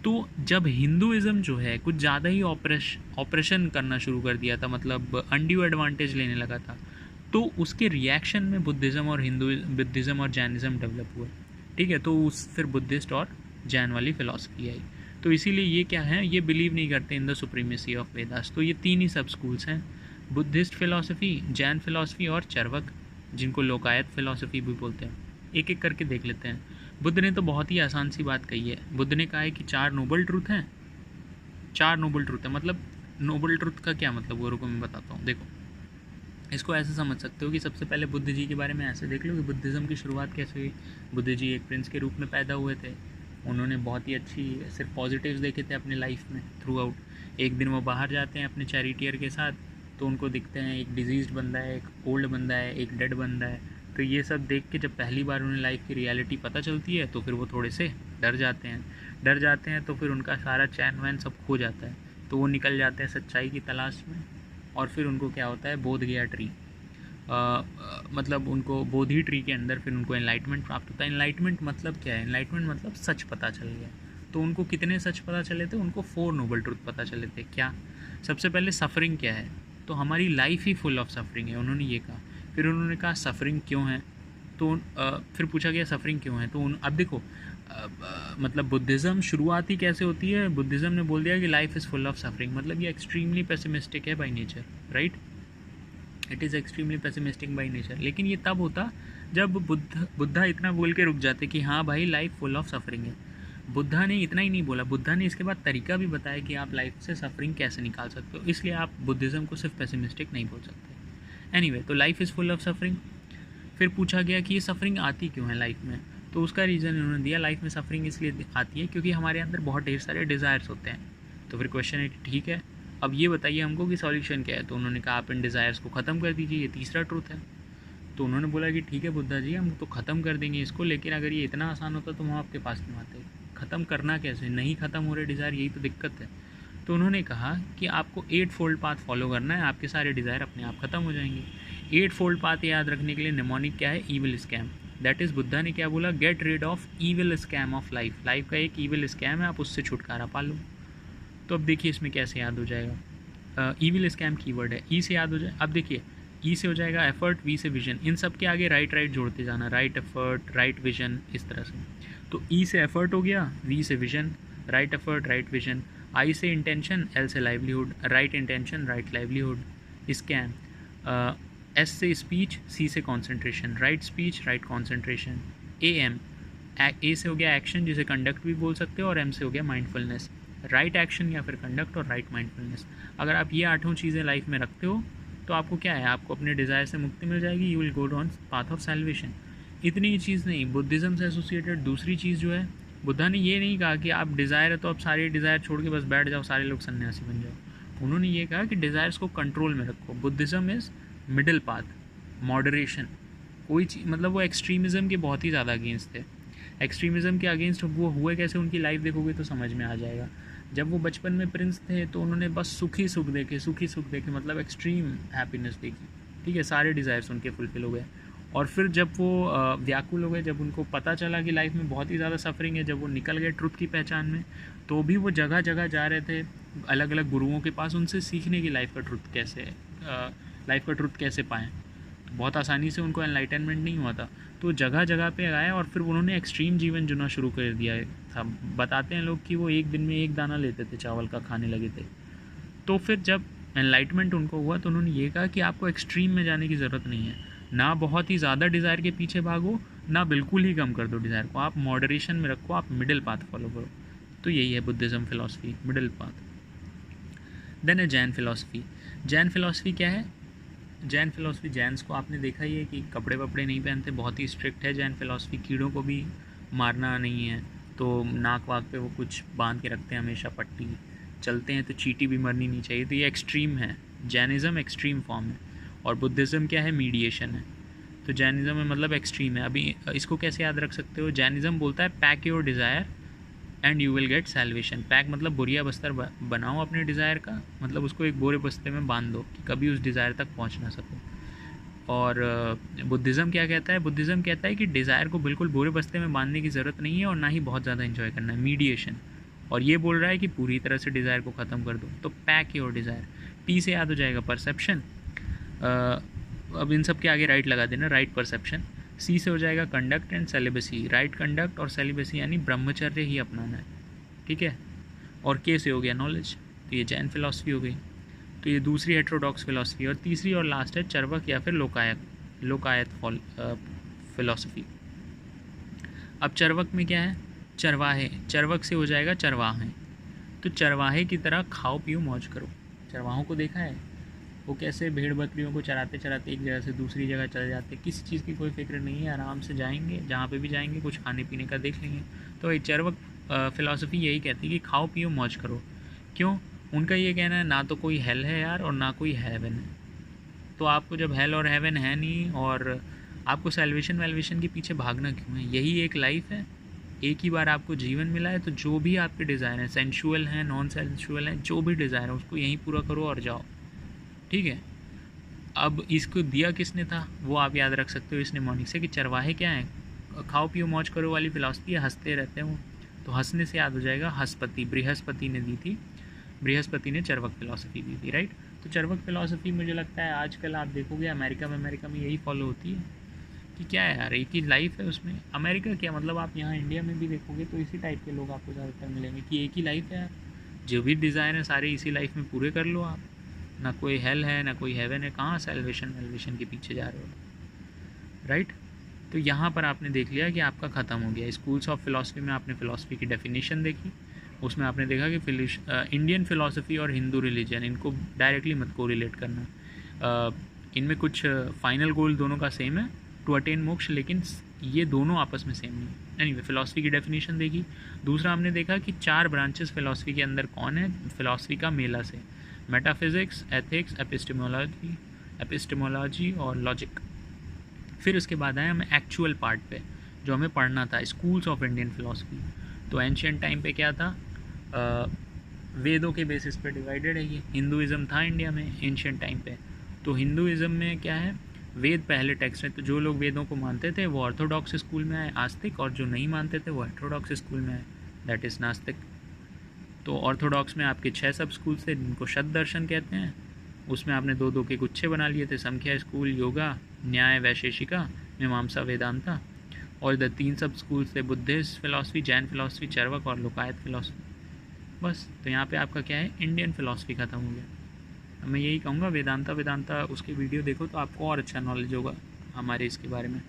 तो जब हिंदुइज्म जो है कुछ ज़्यादा ही ऑपरेशन करना शुरू कर दिया था, मतलब अनड्यू एडवांटेज लेने लगा था, तो उसके रिएक्शन में बुद्धिज़्म और जैनिज़्म डेवलप हुआ। ठीक है, तो फिर बुद्धिस्ट और जैन वाली फिलॉसफी आई। तो इसीलिए ये क्या है, ये बिलीव नहीं करते in the supremacy of Vedas. तो ये 3 ही सब स्कूल्स हैं, बुद्धिस्ट फिलॉसफी, जैन फिलॉसफी और चरवक, जिनको लोकायत फिलॉसफी भी बोलते हैं। एक एक करके देख लेते हैं। बुद्ध ने तो बहुत ही आसान सी बात कही है। बुद्ध ने कहा है कि 4 नोबल ट्रूथ हैं। 4 नोबल ट्रूथ है, मतलब नोबल ट्रूथ का क्या मतलब वो, रुको मैं बताता हूँ। देखो, इसको ऐसे समझ सकते हो कि सबसे पहले बुद्ध जी के बारे में ऐसे देख लो कि बुद्धिज़्म की शुरुआत कैसे हुई। बुद्ध जी एक प्रिंस के रूप में पैदा हुए थे। उन्होंने बहुत ही अच्छी सिर्फ पॉजिटिव्स देखे थे अपने लाइफ में थ्रू आउट। एक दिन वो बाहर जाते हैं अपने चैरिटियर के साथ, तो उनको दिखते हैं एक डिजीज़्ड बंदा है, एक ओल्ड बंदा है, एक डेड बंदा है। तो ये सब देख के जब पहली बार उन्हें लाइफ की रियलिटी पता चलती है, तो फिर वो थोड़े से डर जाते हैं। तो फिर उनका सारा चैन वैन सब खो जाता है। तो वो निकल जाते हैं सच्चाई की तलाश में, और फिर उनको क्या होता है, बोध गया ट्री, मतलब उनको बोधि ट्री के अंदर फिर उनको एनलाइटमेंट प्राप्त होता है। एनलाइटमेंट मतलब क्या है, एनलाइटमेंट मतलब सच पता चल गया। तो उनको कितने सच पता चले थे, उनको 4 नोबल ट्रूथ पता चले थे। क्या, सबसे पहले सफ़रिंग क्या है, तो हमारी life he full of suffering है, उन्होंने ये कहा। फिर उन्होंने कहा सफ़रिंग क्यों है, तो फिर पूछा गया सफ़रिंग क्यों है, तो अब देखो मतलब बुद्धिज़्म शुरुआत ही कैसे होती है। बुद्धिज़्म ने बोल दिया कि life is full of suffering, मतलब ये एक्सट्रीमली पेसिमिस्टिक है by nature, right, it is extremely pessimistic by nature. लेकिन ये तब होता जब बुद्धा इतना बोल के रुक जाते कि हाँ भाई लाइफ फुल ऑफ सफ़रिंग है। बुद्धा ने इतना ही नहीं बोला, बुद्धा ने इसके बाद तरीका भी बताया कि आप लाइफ से सफ़रिंग कैसे निकाल सकते हो। इसलिए आप बुद्धिज़्म को सिर्फ पेसिमिस्टिक नहीं बोल सकते। एनीवे, तो life is full of suffering. फिर पूछा गया कि ये सफ़रिंग आती क्यों है लाइफ में, तो उसका रीज़न इन्होंने दिया, लाइफ में सफ़रिंग इसलिए आती है क्योंकि हमारे अंदर बहुत ढेर सारे डिज़ायर्स होते हैं। तो फिर क्वेश्चन है कि ठीक है, अब ये बताइए हमको कि सॉल्यूशन क्या है। तो उन्होंने कहा आप इन डिज़ायर्स को ख़त्म कर दीजिए, ये तीसरा ट्रूथ है। तो उन्होंने बोला कि ठीक है बुद्धा जी, हम तो ख़त्म कर देंगे इसको, लेकिन अगर ये इतना आसान होता तो हम आपके पास क्यों आते। ख़त्म करना कैसे, नहीं ख़त्म हो रहे डिज़ायर, यही तो दिक्कत है। तो उन्होंने कहा कि आपको 8 फोल्ड पाथ फॉलो करना है, आपके सारे डिज़ायर अपने आप ख़त्म हो जाएंगे। 8 फोल्ड पाथ याद रखने के लिए निमोनिक क्या है, evil scam. That is Buddha ने क्या बोला, get rid of evil scam of life. Life का एक ईविल स्कैम है, आप उससे छुटकारा पा लो। तो अब देखिए इसमें कैसे याद हो जाएगा, ईविल स्कैम कीवर्ड है, ई से याद हो जाए। अब देखिए ई से हो जाएगा एफर्ट, वी से विजन, इन सब के आगे राइट जोड़ते जाना, राइट एफर्ट, राइट विजन, इस तरह से। तो ई से एफर्ट हो गया, वी से vision, right effort, right vision, I से इंटेंशन, एल से livelihood, right intention, right livelihood, scam, S से स्पीच, सी से concentration, right speech, right concentration, A से हो गया एक्शन जिसे कंडक्ट भी बोल सकते हो, और एम से हो गया माइंडफुलनेस, राइट एक्शन या फिर कंडक्ट और राइट माइंडफुलनेस। अगर आप ये 8 चीज़ें लाइफ में रखते हो तो आपको क्या है, आपको अपने डिज़ायर से मुक्ति मिल जाएगी, you will go on path of salvation. इतनी ही चीज़ नहीं, बुद्धिज़्म से एसोसिएटेड दूसरी चीज़ जो है, बुद्धा ने ये नहीं कहा कि आप डिज़ायर है तो आप सारे डिज़ायर छोड़ के बस बैठ जाओ, सारे लोग सन्यासी बन जाओ। उन्होंने ये कहा कि डिज़ायर्स को कंट्रोल में रखो। Buddhism is middle path, moderation. कोई चीज़ मतलब वो एक्सट्रीमिज़म के बहुत ही ज़्यादा अगेंस्ट थे। एक्सट्रीमिज़म के अगेंस्ट वो हुए कैसे, उनकी लाइफ देखोगे तो समझ में आ जाएगा। जब वो बचपन में प्रिंस थे तो उन्होंने बस सुखी सुख देखे, मतलब एक्सट्रीम हैप्पीनेस देखी। ठीक है, सारे डिज़ायर्स उनके फुलफिल हो गए। और फिर जब वो व्याकुल हो गए, जब उनको पता चला कि लाइफ में बहुत ही ज़्यादा सफरिंग है, जब वो निकल गए ट्रुथ की पहचान में, तो भी वो जगह जगह जा रहे थे अलग अलग गुरुओं के पास, उनसे सीखने की लाइफ का ट्रुथ कैसे पाएँ। तो बहुत आसानी से उनको एनलाइटनमेंट नहीं हुआ था, तो जगह जगह पे आए और फिर उन्होंने एक्सट्रीम जीवन जीना शुरू कर दिया था। बताते हैं लोग कि वो एक दिन में एक दाना लेते थे चावल का, खाने लगे थे। तो फिर जब एनलाइटमेंट उनको हुआ तो उन्होंने ये कहा कि आपको एक्सट्रीम में जाने की ज़रूरत नहीं है, ना बहुत ही ज़्यादा डिज़ायर के पीछे भागो, ना बिल्कुल ही कम कर दो डिज़ायर को, आप मॉडरेशन में रखो, आप मिडिल पाथ फॉलो करो। तो यही है Buddhism philosophy, middle path. Then है जैन फिलॉसफी। जैन फिलॉसफी क्या है? जैन फिलॉसफी, जैन्स को आपने देखा ही है कि कपड़े वपड़े नहीं पहनते, बहुत ही स्ट्रिक्ट है जैन फिलॉसफी। कीड़ों को भी मारना नहीं है, तो नाक वाक पे वो कुछ बांध के रखते हैं हमेशा, पट्टी। चलते हैं तो चींटी भी मरनी नहीं चाहिए। तो ये एक्सट्रीम है, जैनिज़्म एक्सट्रीम फॉर्म है। और बुद्धिज़्म क्या है? मीडिएशन है। तो जैनिज़्म में मतलब एक्सट्रीम है। अभी इसको कैसे याद रख सकते हो? जैनिज़्म बोलता है pack your desire and you will get salvation. Pack मतलब बोरिया बस्तर बनाओ अपने डिज़ायर का, मतलब उसको एक बोरे बस्ते में बांध दो कि कभी उस डिज़ायर तक पहुंच ना सको। और बुद्धिज़्म क्या कहता है? बुद्धिज़्म कहता है कि डिज़ायर को बिल्कुल बोरे बस्ते में बांधने की ज़रूरत नहीं है और ना ही बहुत ज़्यादा इन्जॉय करना है, मीडिएशन। और ये बोल रहा है कि पूरी तरह से डिज़ायर को ख़त्म कर दो। तो पैक योर डिज़ायर। पी से याद हो जाएगा परसेप्शन, अब इन सब के आगे राइट लगा देना, राइट परसेप्शन। सी से हो जाएगा conduct and celibacy, right conduct और सेलिबसी यानी ब्रह्मचर्य ही अपनाना है, ठीक है। और के से हो गया नॉलेज, तो ये जैन फिलॉसफी हो गई। तो ये दूसरी हेट्रोडॉक्स फिलॉसफी। और तीसरी और लास्ट है चर्वक या फिर लोकायत फिलॉसफी। अब चर्वक में क्या है? चरवाहे, चर्वक से हो जाएगा चरवाहे। तो चरवाहे की तरह खाओ पियो मौज करो। चरवाहों को देखा है वो कैसे भेड़ बकरियों को चराते चराते एक जगह से दूसरी जगह चले जाते, किसी चीज़ की कोई फिक्र नहीं है, आराम से जाएंगे, जहाँ पे भी जाएंगे कुछ खाने पीने का देख लेंगे। तो ये चरवक फ़िलासफ़ी यही कहती है कि खाओ पियो मौज करो। क्यों? उनका ये कहना है ना तो कोई हेल है यार और ना कोई हेवन है। तो आपको जब हेल और हेवन है नहीं और आपको सैल्वेशन वैल्वेशन के पीछे भागना क्यों है? यही एक लाइफ है, एक ही बार आपको जीवन मिला है, तो जो भी आपके डिज़ायर हैं, सेंशुअल हैं, नॉन सेंशुअल हैं, जो भी डिज़ायर है उसको यहीं पूरा करो और जाओ, ठीक है। अब इसको दिया किसने था वो आप याद रख सकते हो इस निमोनिक से, कि चरवाहे क्या हैं? खाओ पियो मौज करो वाली फिलॉसफी है, हंसते रहते हैं वो। तो हंसने से याद हो जाएगा हस्पति, बृहस्पति ने दी थी, बृहस्पति ने चरवक फिलॉसफी दी थी, राइट। तो चरवक फिलॉसफी मुझे लगता है आजकल आप देखोगे अमेरिका में यही फॉलो होती है कि क्या है यार, एक ही लाइफ है उसमें। अमेरिका क्या, मतलब आप यहाँ इंडिया में भी देखोगे तो इसी टाइप के लोग आपको ज़्यादातर मिलेंगे कि एक ही लाइफ है यार, जो भी डिज़ायर है सारे इसी लाइफ में पूरे कर लो आप, ना कोई हेल है ना कोई हेवन है, कहाँ सेल्वेशन वेल्वेशन के पीछे जा रहे हो, राइट। तो यहाँ पर आपने देख लिया कि आपका ख़त्म हो गया। स्कूल्स ऑफ फिलॉसफी में आपने फ़िलासफ़ी की डेफिनेशन देखी, उसमें आपने देखा कि इंडियन फ़िलासफ़ी और हिंदू रिलीजन, इनको डायरेक्टली मत को रिलेट करना। इनमें कुछ फाइनल गोल दोनों का सेम है, टू अटेन मोक्ष, लेकिन ये दोनों आपस में सेम नहीं है। एनीवे, फ़िलासफ़ी की डेफिनेशन देखी। दूसरा हमने देखा कि 4 ब्रांचेस फ़िलासफ़ी के अंदर कौन है, फ़िलासफ़ी का मेला से, मेटाफिज़िक्स, एथिक्स, एपिस्टेमोलॉजी और लॉजिक। फिर उसके बाद आए हमें एक्चुअल पार्ट पे जो हमें पढ़ना था, स्कूल्स ऑफ इंडियन फ़िलासफ़ी। तो एंशियंट टाइम पे क्या था? वेदों के बेसिस पे डिवाइडेड है ये। हिंदुज़म था इंडिया में एंशियंट टाइम पे, तो हिंदुज़म में क्या है? वेद पहले टेक्स्ट है, तो जो लोग वेदों को मानते थे वो ऑर्थोडॉक्स स्कूल में आए आस्तिक, और जो नहीं मानते थे वो हेटेरोडॉक्स स्कूल में आए, दैट इज़ नास्तिक। तो ऑर्थोडॉक्स में आपके 6 सब स्कूल थे जिनको शत दर्शन कहते हैं, उसमें आपने 2-2 के गुच्छे बना लिए थे, संख्या स्कूल, योगा, न्याय, वैशेषिका, मीमांसा, वेदांता। और इधर 3 सब स्कूल थे, बुद्धिस्ट फिलॉसफी, जैन फिलॉसफी, चरवक और लोकायत फिलॉसफी। बस, तो यहाँ पे आपका क्या है? इंडियन फिलॉसफी ख़त्म हो गया। मैं यही कहूँगा वेदांता उसकी वीडियो देखो तो आपको और अच्छा नॉलेज होगा हमारे इसके बारे में।